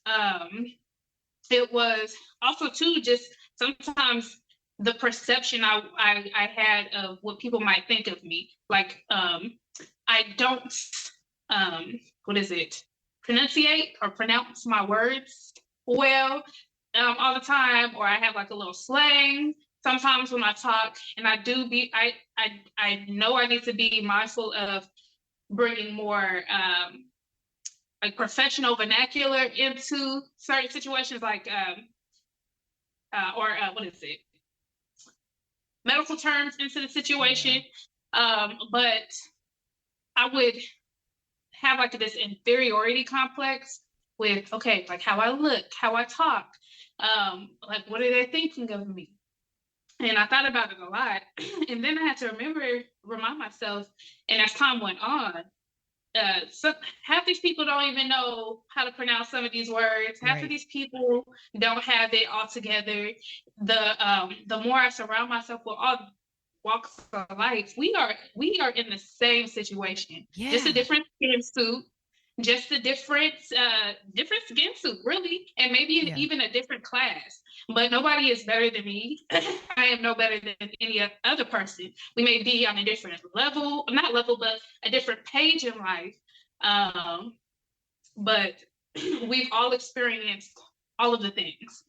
Speaker 3: It was also too just sometimes the perception I had of what people might think of me. Like I don't pronounce my words well all the time, or I have like a little slang sometimes when I talk, and I know I need to be mindful of bringing more like professional vernacular into certain situations, like medical terms into the situation. But I would have like this inferiority complex with, okay, like how I look, how I talk, like what are they thinking of me? And I thought about it a lot. And then I had to remind myself, and as time went on, so half these people don't even know how to pronounce some of these words. Half of these people don't have it all together. The more I surround myself with all walks of life, we are in the same situation.
Speaker 1: Yeah.
Speaker 3: Just a different skin suit, skin suit, really, and maybe even a different class. But nobody is better than me. I am no better than any other person. We may be on a different level, not level, but a different page in life. But we've all experienced all of the things: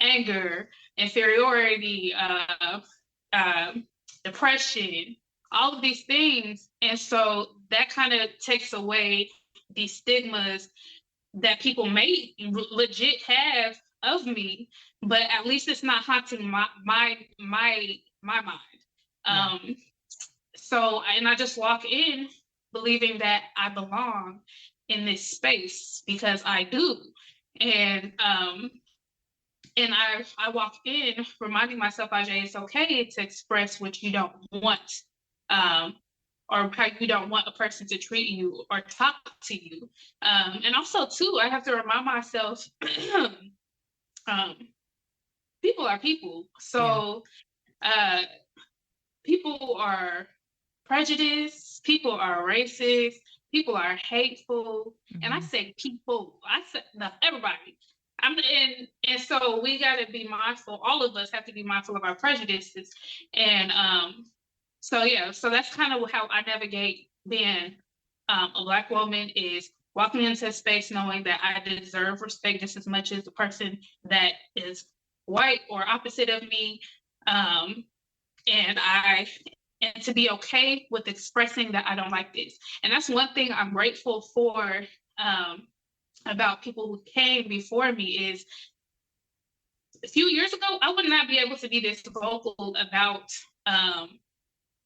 Speaker 3: anger, inferiority, depression, all of these things. And so that kind of takes away these stigmas that people may legit have of me, but at least it's not haunting my mind. So, and I just walk in believing that I belong in this space because I do. And I walk in reminding myself, Ajay, it's okay to express what you don't want, or how you don't want a person to treat you or talk to you. And also, too, I have to remind myself, people are people. So people are prejudiced, people are racist, people are hateful. And I say people, I said everybody. And so we got to be mindful. All of us have to be mindful of our prejudices. And so that's kind of how I navigate being a Black woman, is walking into a space knowing that I deserve respect just as much as the person that is white or opposite of me. And to be okay with expressing that I don't like this. And that's one thing I'm grateful for about people who came before me, is a few years ago, I would not be able to be this vocal about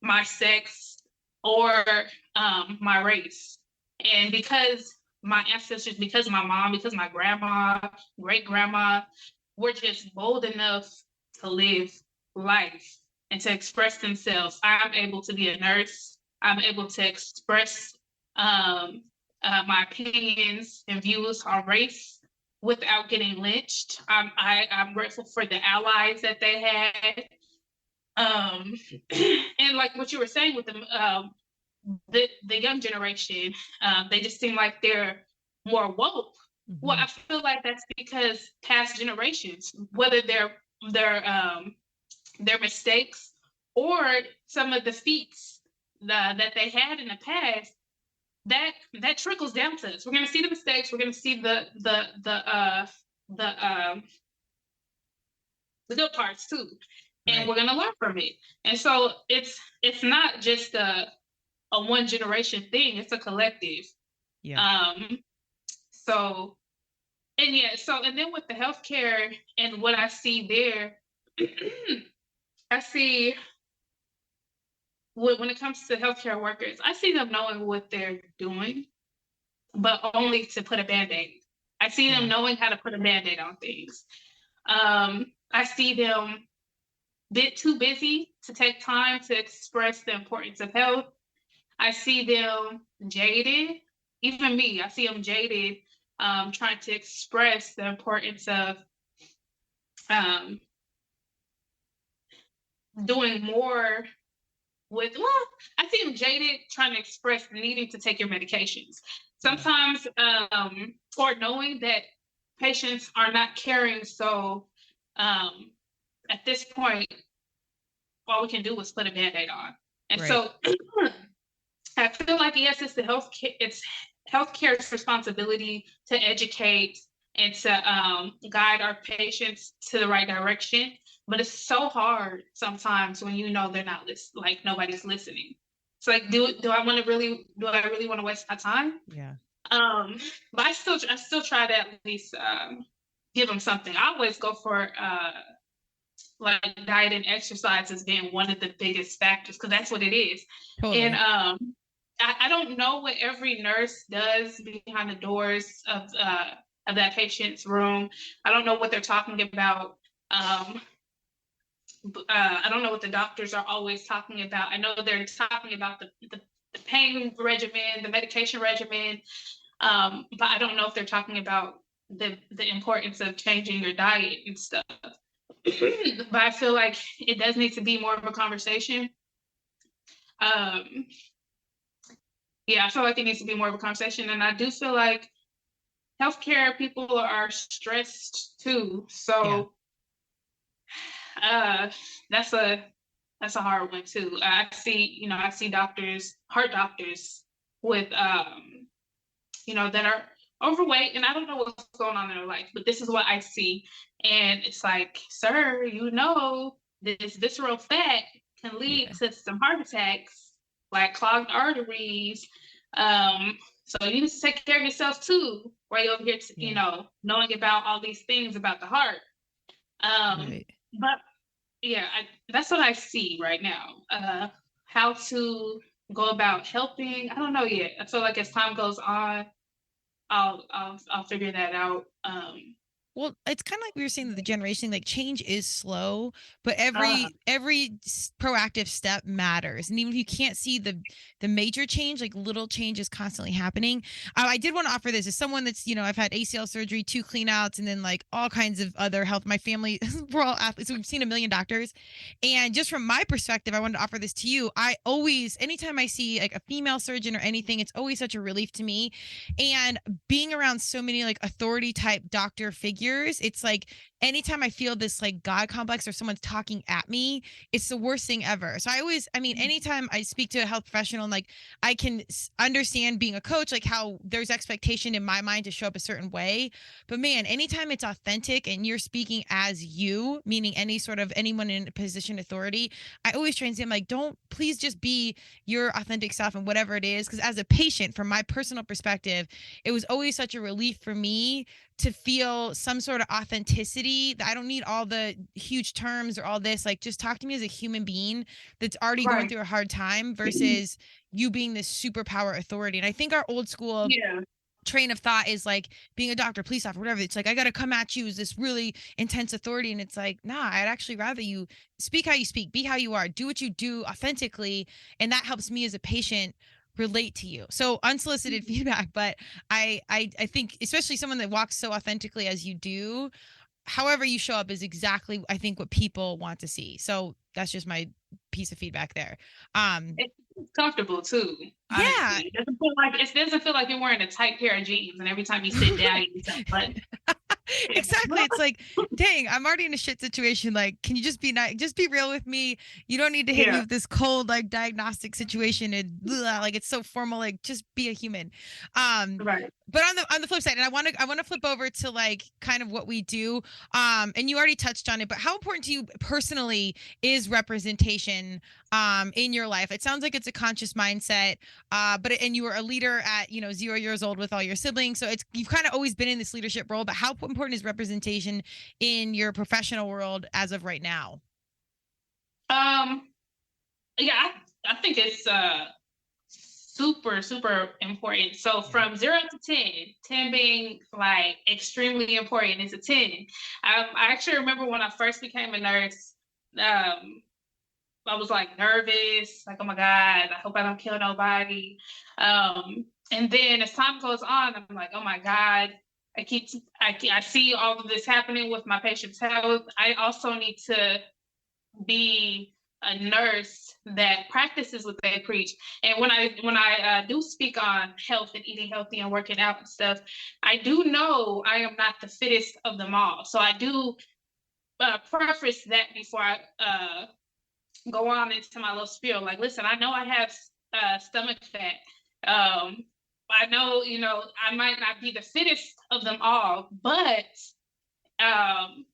Speaker 3: my sex or my race. And because my ancestors, because my mom, because my grandma, great grandma, were just bold enough to live life and to express themselves, I'm able to be a nurse. I'm able to express my opinions and views on race without getting lynched. I'm grateful for the allies that they had. And like what you were saying with the young generation, they just seem like they're more woke. Mm-hmm. Well, I feel like that's because past generations, whether their mistakes or some of the feats that they had in the past, that trickles down to us. We're going to see the mistakes. We're going to see the good parts too, and we're going to learn from it. And so it's not just a one generation thing. It's a collective. Yeah. And then with the healthcare and what I see there, I see when it comes to healthcare workers, I see them knowing what they're doing, but only to put a Band-Aid. I see them knowing how to put a Band-Aid on things. I see them a bit too busy to take time to express the importance of health. I see them jaded. Even me, I see them jaded, trying to express the importance of doing more with, I see them jaded, trying to express needing to take your medications. Sometimes, or knowing that patients are not caring. So at this point, all we can do is put a Band-Aid on. And so I feel like, yes, it's healthcare's responsibility to educate and to guide our patients to the right direction. But it's so hard sometimes when you know they're not listening, like nobody's listening. It's like, do I really want to waste my time? Yeah. But I still try to at least give them something. I always go for like diet and exercise as being one of the biggest factors, because that's what it is. Totally. And I don't know what every nurse does behind the doors of that patient's room. I don't know what they're talking about. I don't know what the doctors are always talking about. I know they're talking about the pain regimen, the medication regimen, but I don't know if they're talking about the importance of changing your diet and stuff. But I feel like it does need to be more of a conversation. I feel like it needs to be more of a conversation, and I do feel like healthcare people are stressed too. So that's a hard one too. I see doctors, heart doctors with that are overweight, and I don't know what's going on in their life, but this is what I see. And it's like, sir, this visceral fat can lead to some heart attacks, like clogged arteries. So you need to take care of yourself too, while you're over here, knowing about all these things about the heart. But that's what I see right now. How to go about helping, I don't know yet. I feel like as time goes on, I'll figure that out.
Speaker 1: Well, it's kind of like we were saying that the generation, like change is slow, but every proactive step matters. And even if you can't see the major change, like little change is constantly happening. I did want to offer this as someone that's, I've had ACL surgery, 2 clean outs, and then like all kinds of other health. My family, we're all athletes. So we've seen a million doctors. And just from my perspective, I wanted to offer this to you. I always, anytime I see like a female surgeon or anything, it's always such a relief to me. And being around so many like authority type doctor figures, it's like anytime I feel this like God complex or someone's talking at me, it's the worst thing ever. So anytime I speak to a health professional, and like I can understand being a coach, like how there's expectation in my mind to show up a certain way. But man, anytime it's authentic and you're speaking as you, meaning anyone in a position of authority, I always try and say, I'm like, please just be your authentic self and whatever it is. Because as a patient, from my personal perspective, it was always such a relief for me to feel some sort of authenticity authority. I don't need all the huge terms or all this. Like, just talk to me as a human being that's already going
Speaker 3: Right.
Speaker 1: through a hard time versus you being this superpower authority. And I think our old school
Speaker 3: Yeah.
Speaker 1: train of thought is like being a doctor, police officer, whatever. It's like, I got to come at you as this really intense authority. And it's like, nah, I'd actually rather you speak how you speak, be how you are, do what you do authentically. And that helps me as a patient relate to you. So unsolicited feedback, but I think especially someone that walks so authentically as you do, however you show up is exactly, I think, what people want to see. So that's just my piece of feedback there.
Speaker 3: It's comfortable too.
Speaker 1: Yeah.
Speaker 3: Honestly. It doesn't feel like you're wearing a tight pair of jeans, and every time you sit down, you say, "But."
Speaker 1: Exactly. It's like, dang, I'm already in a shit situation. Like, can you just be nice? Just be real with me. You don't need to hit me with this cold, like, diagnostic situation and blah, like, it's so formal. Like, just be a human.
Speaker 3: Right.
Speaker 1: But on the flip side, and I want to flip over to like kind of what we do. And you already touched on it, but how important to you personally is representation in your life? It sounds like it's a conscious mindset. And you were a leader at 0 years old with all your siblings, so you've kind of always been in this leadership role. But how important is representation in your professional world as of right now?
Speaker 3: Yeah, I think it's super, super important. So from 0 to 10 being like extremely important is a 10. I actually remember when I first became a nurse, I was like nervous, like, oh my God, I hope I don't kill nobody. And then as time goes on, I'm like, oh my God, I see all of this happening with my patient's health. I also need to be a nurse that practices what they preach. And when I do speak on health and eating healthy and working out and stuff, I do know I am not the fittest of them all. So I do preface that before I go on into my little spiel. Like, listen, I know I have stomach fat. I know, I might not be the fittest of them all, but I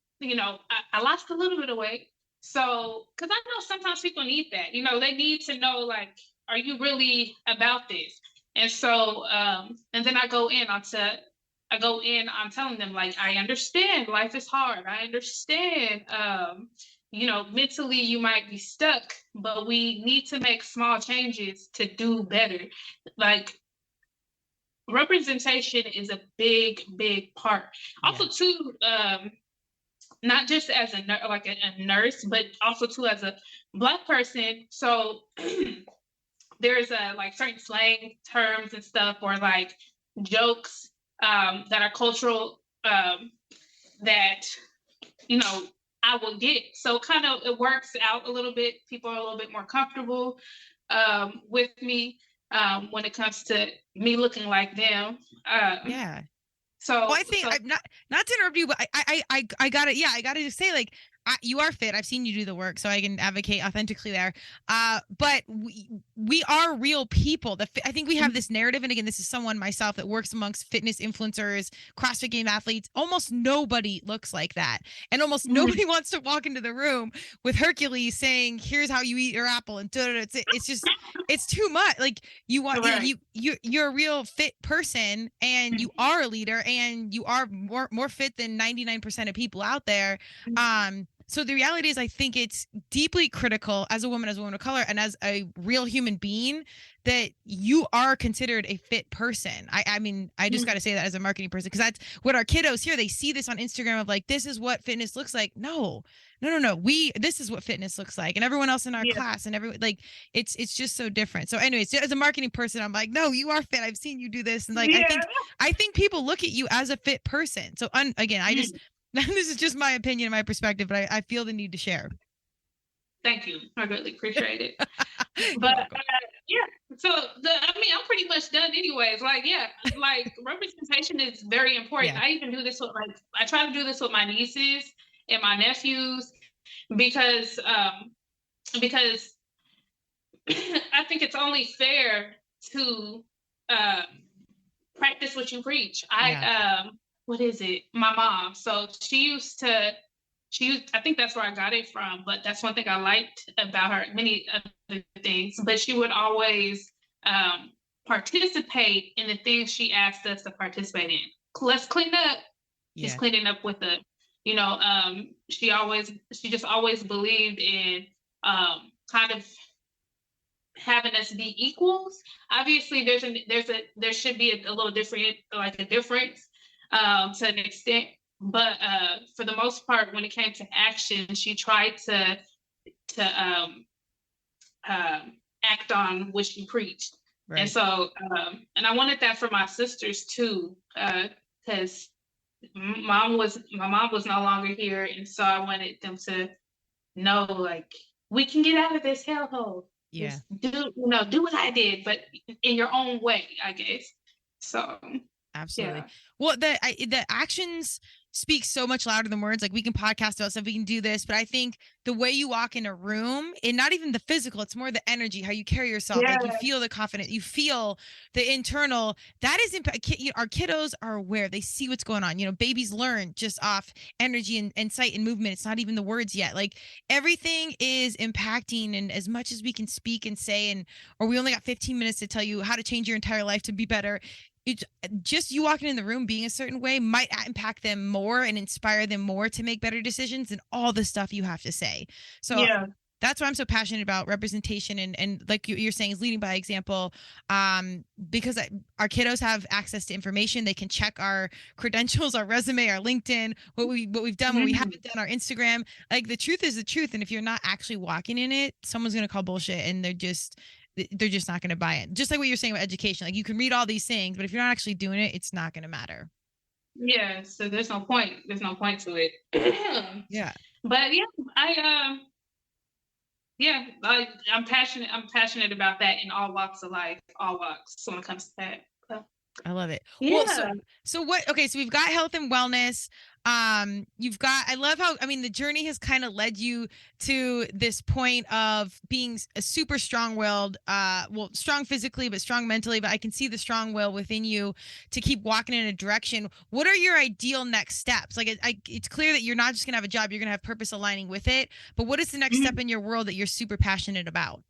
Speaker 3: lost a little bit of weight. So, because I know sometimes people need that, they need to know, like, are you really about this? And so, and then I go in on telling them, like, I understand life is hard. I understand, mentally you might be stuck, but we need to make small changes to do better. Like, representation is a big, big part. Also, too, not just as a nurse, but also too as a Black person. So there's certain slang terms and stuff, or like jokes that are cultural that I will get. So kind of it works out a little bit. People are a little bit more comfortable with me when it comes to me looking like them.
Speaker 1: Yeah.
Speaker 3: So
Speaker 1: well, I think I'm not to interrupt you, but I gotta just say, like, you are fit. I've seen you do the work, so I can advocate authentically there. But we are real people. I think we have this narrative, and again, this is someone myself that works amongst fitness influencers, CrossFit game athletes. Almost nobody looks like that, and almost nobody wants to walk into the room with Hercules saying, "Here's how you eat your apple," and it's just it's too much. Like, you want you're a real fit person, and you are a leader, and you are more fit than 99% of people out there. So the reality is, I think it's deeply critical as a woman of color, and as a real human being, that you are considered a fit person. I mean, I just got to say that as a marketing person, because that's what our kiddos hear. They see this on Instagram of like, this is what fitness looks like. No. This is what fitness looks like. And everyone else in our class and everyone, like, it's just so different. So anyways, as a marketing person, I'm like, no, you are fit. I've seen you do this. And like, I think people look at you as a fit person. So again, this is just my opinion and my perspective, but I feel the need to share.
Speaker 3: Thank you. I really appreciate it. But so I'm pretty much done anyways. Like, representation is very important. I even do this I try to do this with my nieces and my nephews because I think it's only fair to practice what you preach. What is it? My mom. So I think that's where I got it from, but that's one thing I liked about her, many other things, but she would always participate in the things she asked us to participate in. Let's clean up. She's cleaning up with She just always believed in kind of having us be equals. Obviously there should be a little different, like a difference to an extent, but for the most part, when it came to action, she tried to act on what she preached. Right. And so and I wanted that for my sisters too, because my mom was no longer here, and so I wanted them to know, like, we can get out of this hellhole. Yeah. Just do what I did, but in your own way, I guess. So
Speaker 1: absolutely. Yeah. Well, the actions speak so much louder than words. Like, we can podcast about stuff, we can do this, but I think the way you walk in a room, and not even the physical, it's more the energy, how you carry yourself. Yeah. Like, you feel the confidence, you feel the internal, that is impact. Our kiddos are aware, they see what's going on. Babies learn just off energy and sight and movement. It's not even the words yet. Like, everything is impacting, and as much as we can speak and say, or we only got 15 minutes to tell you how to change your entire life to be better, it's just you walking in the room being a certain way might impact them more and inspire them more to make better decisions than all the stuff you have to say. So yeah. That's why I'm so passionate about representation and like you're saying, is leading by example, because our kiddos have access to information. They can check our credentials, our resume, our LinkedIn, what we've done, what we haven't done, our Instagram. Like, the truth is the truth. And if you're not actually walking in it, someone's going to call bullshit, and they're just not going to buy it. Just like what you're saying about education. Like, you can read all these things, but if you're not actually doing it, it's not going to matter.
Speaker 3: Yeah. So there's no point to it.
Speaker 1: Yeah.
Speaker 3: But I'm passionate about that in all walks of life, all walks when it comes to that. So,
Speaker 1: I love it.
Speaker 3: Yeah.
Speaker 1: Well, so we've got health and wellness. I love how, the journey has kind of led you to this point of being a super strong-willed, strong physically, but strong mentally, but I can see the strong will within you to keep walking in a direction. What are your ideal next steps? Like, it's clear that you're not just going to have a job, you're going to have purpose aligning with it, but what is the next step in your world that you're super passionate about?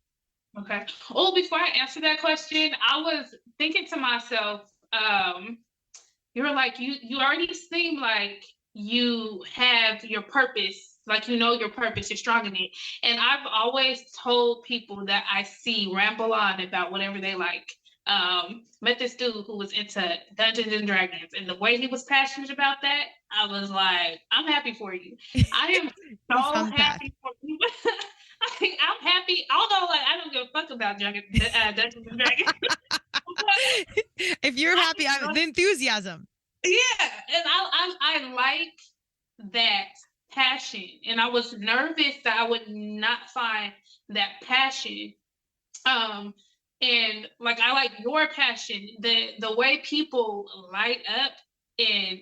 Speaker 3: Okay. Oh, before I answer that question, I was thinking to myself, you were like, you already seem like you have your purpose, like your purpose, you're strong in it. And I've always told people that I see ramble on about whatever they like. Met this dude who was into Dungeons and Dragons, and the way he was passionate about that, I was like, I'm happy for you. I am so happy for you. I'm happy, although I don't give a fuck about Dungeons and Dragons.
Speaker 1: If you're happy, the enthusiasm.
Speaker 3: Yeah, and I like that passion, and I was nervous that I would not find that passion. And like, I like your passion, the way people light up and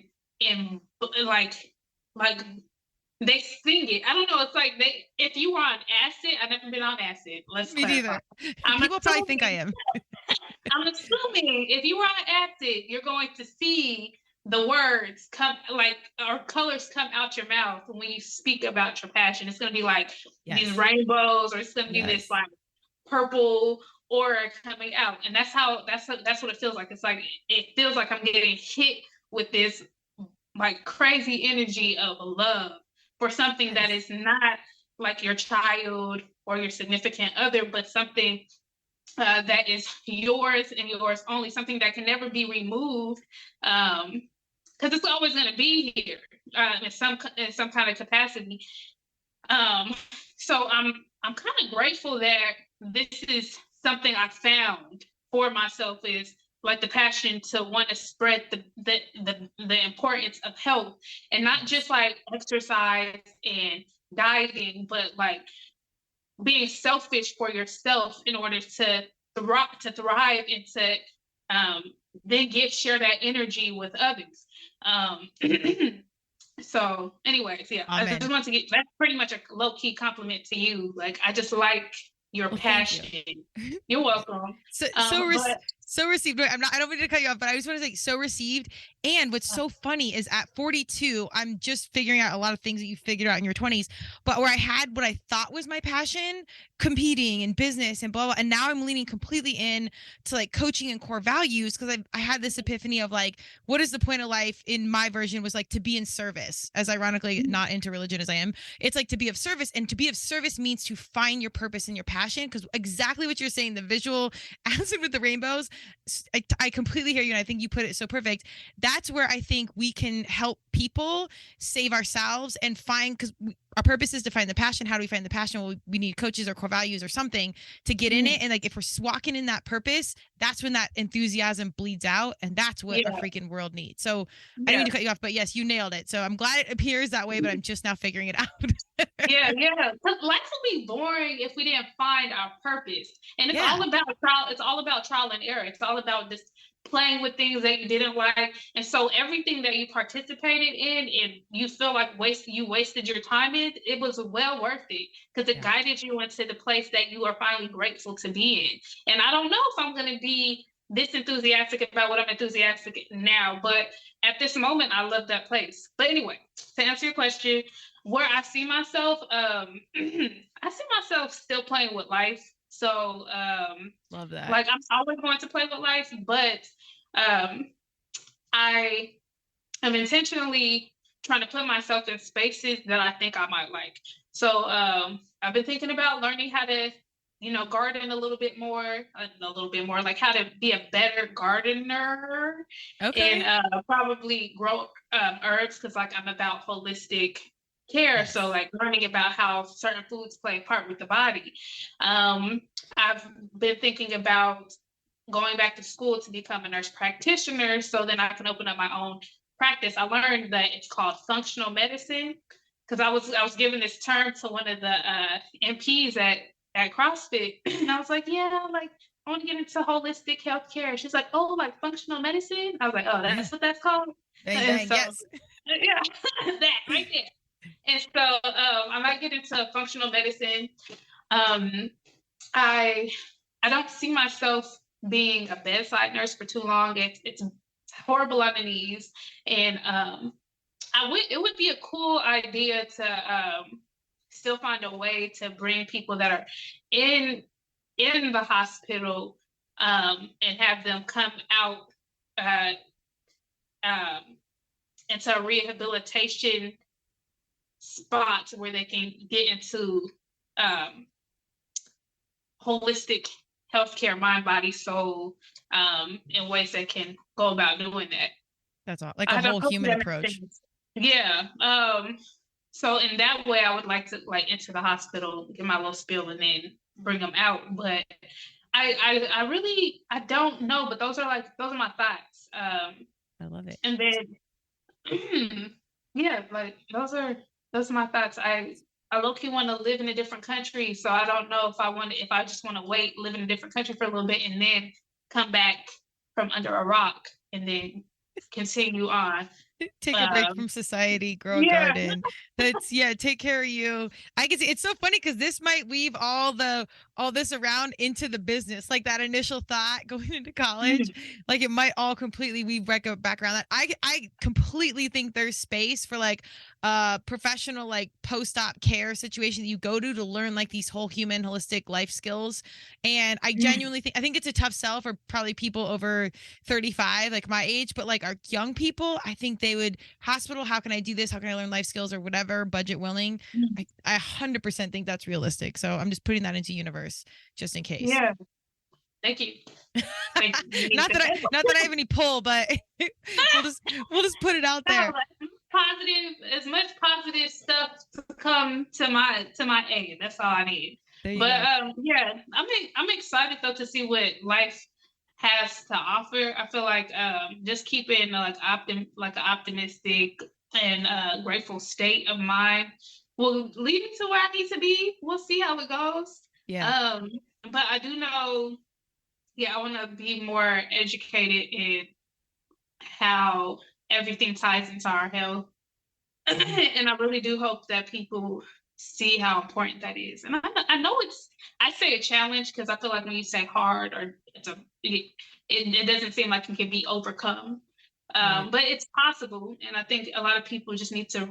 Speaker 3: like they sing it. I don't know. It's like if you were on acid, I've never been on acid.
Speaker 1: Me neither. People probably think I am.
Speaker 3: I'm assuming if you were on acid, you're going to see the words come, like, or colors come out your mouth when you speak about your passion. It's going to be like these rainbows, or it's going to be this like purple aura coming out. And that's what it feels like. It's like, it feels like I'm getting hit with this like crazy energy of love for something that is not like your child or your significant other, but something that is yours and yours only, something that can never be removed, because it's always going to be here in some kind of capacity. So I'm kind of grateful that this is something I found for myself, is like the passion to want to spread the importance of health, and not just like exercise and dieting, but like being selfish for yourself in order to thrive and to then share that energy with others. So anyways, yeah, Amen. I just want to that's pretty much a low-key compliment to you. Like, I just like your passion. You're welcome.
Speaker 1: So received. Wait, I don't mean to cut you off, but I just want to say so received. And what's so funny is at 42, I'm just figuring out a lot of things that you figured out in your 20s, but where I had what I thought was my passion, competing and business and blah, blah. And now I'm leaning completely in to like coaching and core values because I had this epiphany of like, what is the point of life in my version was like to be in service, as ironically not into religion as I am. It's like to be of service, and to be of service means to find your purpose and your passion. Because exactly what you're saying, the visual acid with the rainbows, I completely hear you. And I think you put it so perfect. That's where I think we can help people save ourselves and find, because our purpose is to find the passion. How do we find the passion? Well, we need coaches or core values or something to get in it. And like, if we're walking in that purpose, that's when that enthusiasm bleeds out. And that's what our freaking world needs. So I didn't mean to cut you off, but yes, you nailed it. So I'm glad it appears that way, but I'm just now figuring it out.
Speaker 3: Yeah. Life would be boring if we didn't find our purpose. And it's all about trial. It's all about trial and error. It's all about just playing with things that you didn't like. And so everything that you participated in and you feel like you wasted your time in, it was well worth it because it guided you into the place that you are finally grateful to be in. And I don't know if I'm going to be this enthusiastic about what I'm enthusiastic now, but at this moment, I love that place. But anyway, to answer your question, where I see myself, I see myself still playing with life. So,
Speaker 1: love that.
Speaker 3: Like I'm always going to play with life, but I am intentionally trying to put myself in spaces that I think I might like. So I've been thinking about learning how to, garden a little bit more, like how to be a better gardener. Okay. And probably grow herbs because like I'm about holistic care. Yes. So like learning about how certain foods play a part with the body. I've been thinking about going back to school to become a nurse practitioner so then I can open up my own practice. I learned that it's called functional medicine because I was given this term to one of the MPs at CrossFit. And I was like, I want to get into holistic healthcare. She's like, oh, like functional medicine? I was like, oh, that's what that's called?
Speaker 1: Dang,
Speaker 3: so,
Speaker 1: yes.
Speaker 3: Yeah, that right there. And so I might get into functional medicine. I don't see myself being a bedside nurse for too long. It's horrible on the knees. And it would be a cool idea to still find a way to bring people that are in the hospital and have them come out into a rehabilitation spot where they can get into holistic healthcare, mind, body, soul, in ways that can go about doing that.
Speaker 1: That's all, like a whole human approach.
Speaker 3: Yeah. So in that way, I would like to enter the hospital, get my little spiel, and then bring them out. But I really don't know. But those are my thoughts.
Speaker 1: I love it.
Speaker 3: And then those are my thoughts. I low-key want to live in a different country, so I don't know if I just want to live in a different country for a little bit and then come back from under a rock and then continue on.
Speaker 1: Take a break from society, grow a garden. Take care of you. I can see it's so funny because this might weave all this around into the business, like that initial thought going into college. Like it might all completely weave back around that. I completely think there's space for like professional like post-op care situation that you go to learn like these whole human holistic life skills. And I genuinely think it's a tough sell for probably people over 35, like my age, but like our young people, I think they would hospital. How can I do this? How can I learn life skills or whatever, budget willing? I 100% think that's realistic. So I'm just putting that into universe just in case.
Speaker 3: Yeah. Thank you.
Speaker 1: not that I have any pull, but we'll just put it out there.
Speaker 3: As much positive stuff to come to my aid. That's all I need. But I'm excited though to see what life has to offer. I feel like just keeping an optimistic and grateful state of mind will lead me to where I need to be. We'll see how it goes. Yeah. But I do know, I want to be more educated in how everything ties into our health. And I really do hope that people see how important that is. And I know I say a challenge because I feel like when you say hard or it doesn't seem like it can be overcome.
Speaker 1: Right.
Speaker 3: But it's possible. And I think a lot of people just need to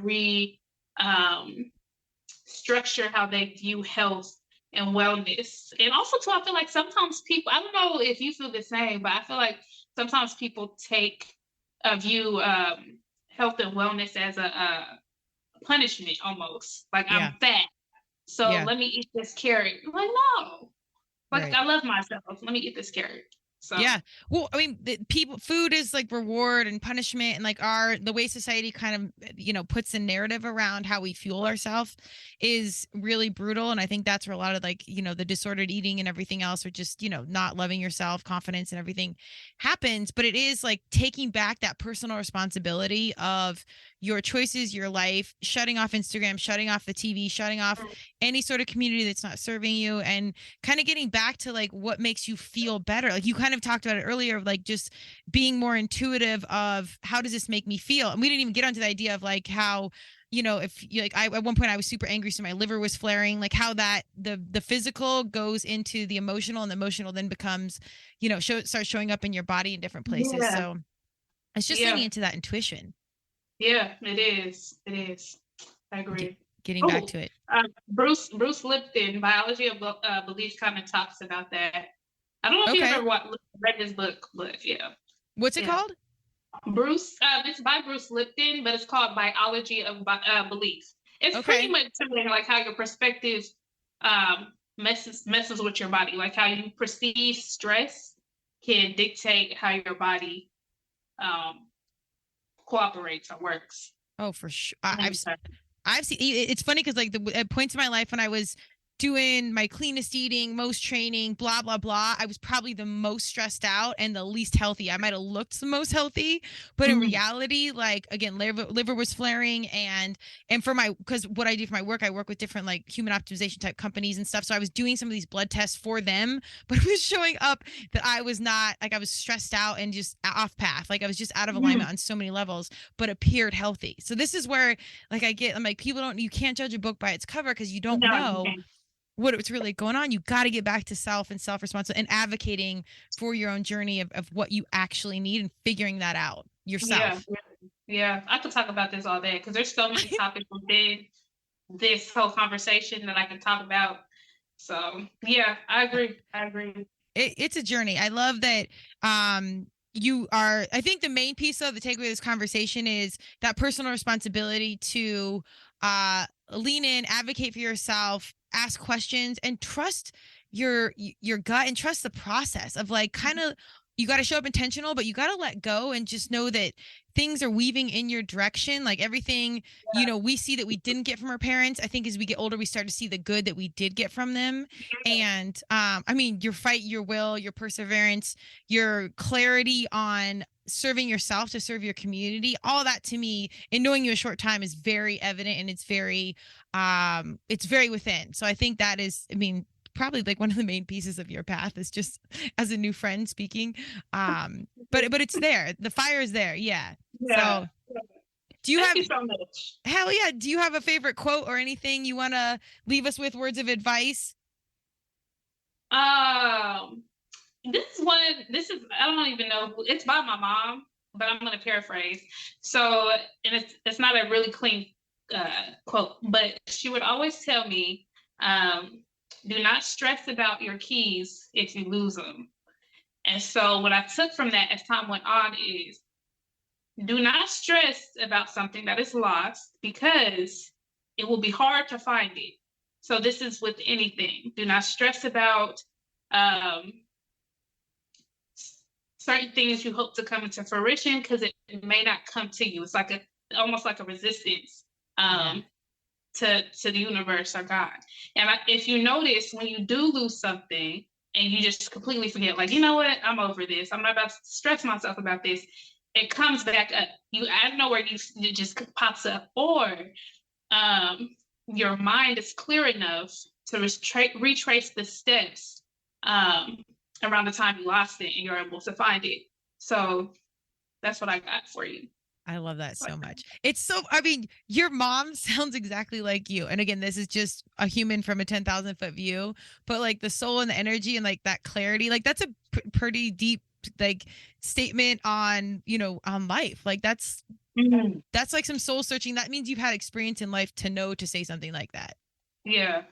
Speaker 3: structure how they view health and wellness. And also too, I feel like sometimes people, I don't know if you feel the same, but I feel like sometimes people view health and wellness as a punishment almost. Like
Speaker 1: Yeah.
Speaker 3: I'm fat, so
Speaker 1: Yeah.
Speaker 3: let me eat this carrot. I'm like, no, like
Speaker 1: Right.
Speaker 3: I love myself. Let me eat this carrot. So
Speaker 1: Yeah. Well, I mean, food is like reward and punishment, and like the way society kind of, puts a narrative around how we fuel ourselves is really brutal. And I think that's where a lot of like, the disordered eating and everything else, or just, not loving yourself, confidence and everything happens. But it is like taking back that personal responsibility of your choices, your life, shutting off Instagram, shutting off the TV, shutting off any sort of community that's not serving you, and kind of getting back to like what makes you feel better. Like you kind of talked about it earlier, like just being more intuitive of how does this make me feel. And we didn't even get onto the idea of like how, if you like, at one point I was super angry, so my liver was flaring, like how that the physical goes into the emotional, and the emotional then becomes, starts showing up in your body in different places.
Speaker 3: yeah,
Speaker 1: So it's just leaning into that intuition.
Speaker 3: yeah, it is. It is. I agree.
Speaker 1: Getting back to it.
Speaker 3: Bruce Lipton, Biology of Belief, kind of talks about that. I don't know if you ever read his book, but yeah.
Speaker 1: What's it called?
Speaker 3: Bruce, it's by Bruce Lipton, but it's called Biology of Belief. It's pretty much something like how your perspective messes with your body, like how you perceive stress can dictate how your body cooperates or works.
Speaker 1: Oh, for sure. I've seen. It's funny because like at points in my life when I was doing my cleanest eating, most training, blah blah blah, I was probably the most stressed out and the least healthy. I might have looked the most healthy, but in reality, like again, liver was flaring, and for because what I do for my work, I work with different like human optimization type companies and stuff. So I was doing some of these blood tests for them, but it was showing up that I was not, like I was stressed out and just off path, like I was just out of alignment on so many levels, but appeared healthy. So this is where like I'm like, you can't judge a book by its cover because you don't know what's really going on. You got to get back to self and self-responsibility and advocating for your own journey of what you actually need and figuring that out yourself.
Speaker 3: Yeah. I could talk about this all day because there's so many topics within this whole conversation that I can talk about. So yeah, I agree.
Speaker 1: It's a journey. I love that. I think the main piece of the takeaway of this conversation is that personal responsibility to lean in, advocate for yourself, ask questions, and trust your gut, and trust the process of like kind of, you got to show up intentional, but you got to let go and just know that things are weaving in your direction. Like everything, we see that we didn't get from our parents. I think as we get older, we start to see the good that we did get from them. And I mean, your fight, your will, your perseverance, your clarity on serving yourself to serve your community, all that to me, in knowing you a short time, is very evident, and it's very within. So I think that is, I mean, probably like one of the main pieces of your path is just as a new friend speaking. But it's there. The fire is there. Yeah. So do you
Speaker 3: Thank you so much.
Speaker 1: Hell yeah. Do you have a favorite quote or anything you want to leave us with, words of advice?
Speaker 3: This is, I don't even know, it's by my mom, but I'm going to paraphrase. So, and it's not a really clean quote, but she would always tell me, do not stress about your keys if you lose them. And so what I took from that as time went on is, do not stress about something that is lost because it will be hard to find it. So this is with anything. Do not stress about certain things you hope to come into fruition because it may not come to you. It's like almost like a resistance to the universe or God. And if you notice, when you do lose something and you just completely forget, like, you know what, I'm over this, I'm not about to stress myself about this, it comes back up. I don't know where it just pops up, or your mind is clear enough to retrace the steps around the time you lost it, and you're able to find it. So that's what I got for you.
Speaker 1: I love that so much. It's so, I mean, your mom sounds exactly like you. And again, this is just a human from a 10,000 foot view, but like the soul and the energy and like that clarity, like that's a pretty deep, like statement on, you know, on life. Like that's like some soul searching. That means you've had experience in life to know to say something like that.
Speaker 3: Yeah.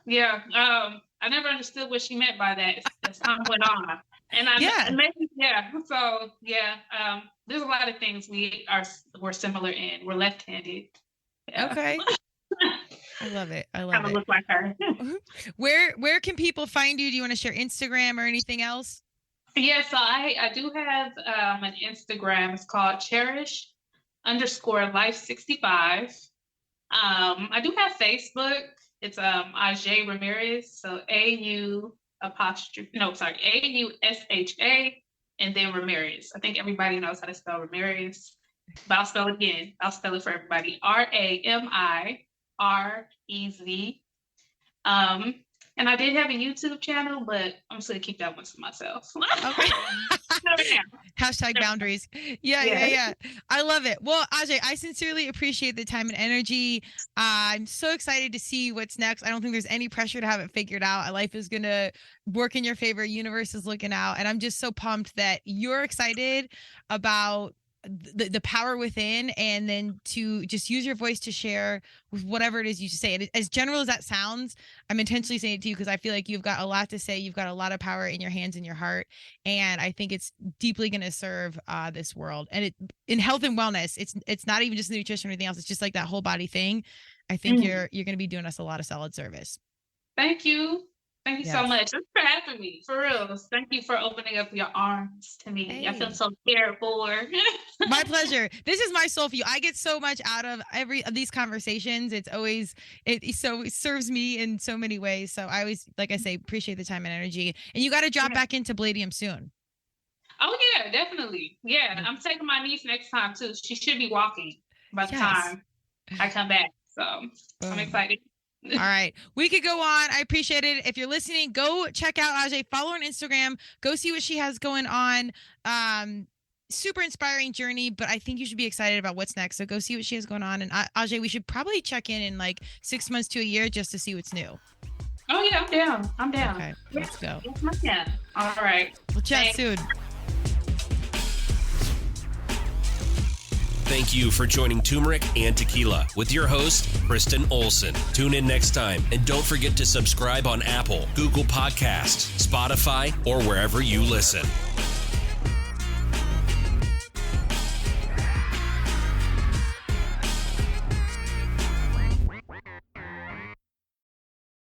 Speaker 3: I never understood what she meant by that as time went on. And there's a lot of things we're similar in. We're left-handed. Yeah.
Speaker 1: Okay. I love it. I love
Speaker 3: kind of
Speaker 1: it.
Speaker 3: look like her.
Speaker 1: Where can people find you? Do you want to share Instagram or anything else?
Speaker 3: Yeah, so I do have an Instagram. It's called cherish_life65. I do have Facebook. It's Ausha Ramirez. So AUSHA and then Ramirez. I think everybody knows how to spell Ramirez, but I'll spell it again. I'll spell it for everybody. RAMIREZ. And I did have a YouTube channel, but I'm just gonna keep that one to myself.
Speaker 1: Okay. Hashtag boundaries. Yeah. I love it. Well, Ausha, I sincerely appreciate the time and energy. I'm so excited to see what's next. I don't think there's any pressure to have it figured out. Life is gonna work in your favor. Universe is looking out, and I'm just so pumped that you're excited about the power within, and then to just use your voice to share with whatever it is you say. And as general as that sounds, I'm intentionally saying it to you because I feel like you've got a lot to say. You've got a lot of power in your hands and your heart, and I think it's deeply going to serve this world. And it in health and wellness, it's not even just nutrition or anything else. It's just like that whole body thing. I think you're going to be doing us a lot of solid service.
Speaker 3: Thank you. Thank you so much. Thanks for having me. For real. Thank you for opening up your arms to me. Hey. I feel so cared for.
Speaker 1: My pleasure. This is my soul for you. I get so much out of every of these conversations. It's always it serves me in so many ways. So I always, like I say, appreciate the time and energy. And you got to drop back into Palladium soon.
Speaker 3: Oh yeah, definitely. Yeah, I'm taking my niece next time too. She should be walking by the time I come back. So I'm excited.
Speaker 1: All right. We could go on. I appreciate it. If you're listening, go check out Ausha. Follow her on Instagram. Go see what she has going on. Super inspiring journey, but I think you should be excited about what's next. So go see what she has going on. And Ausha, we should probably check in like 6 months to a year just to see what's new.
Speaker 3: Oh yeah, I'm down.
Speaker 1: Okay, let's go.
Speaker 3: All right.
Speaker 1: We'll chat soon.
Speaker 2: Thank you for joining Turmeric and Tequila with your host, Kristen Olson. Tune in next time, and don't forget to subscribe on Apple, Google Podcasts, Spotify, or wherever you listen.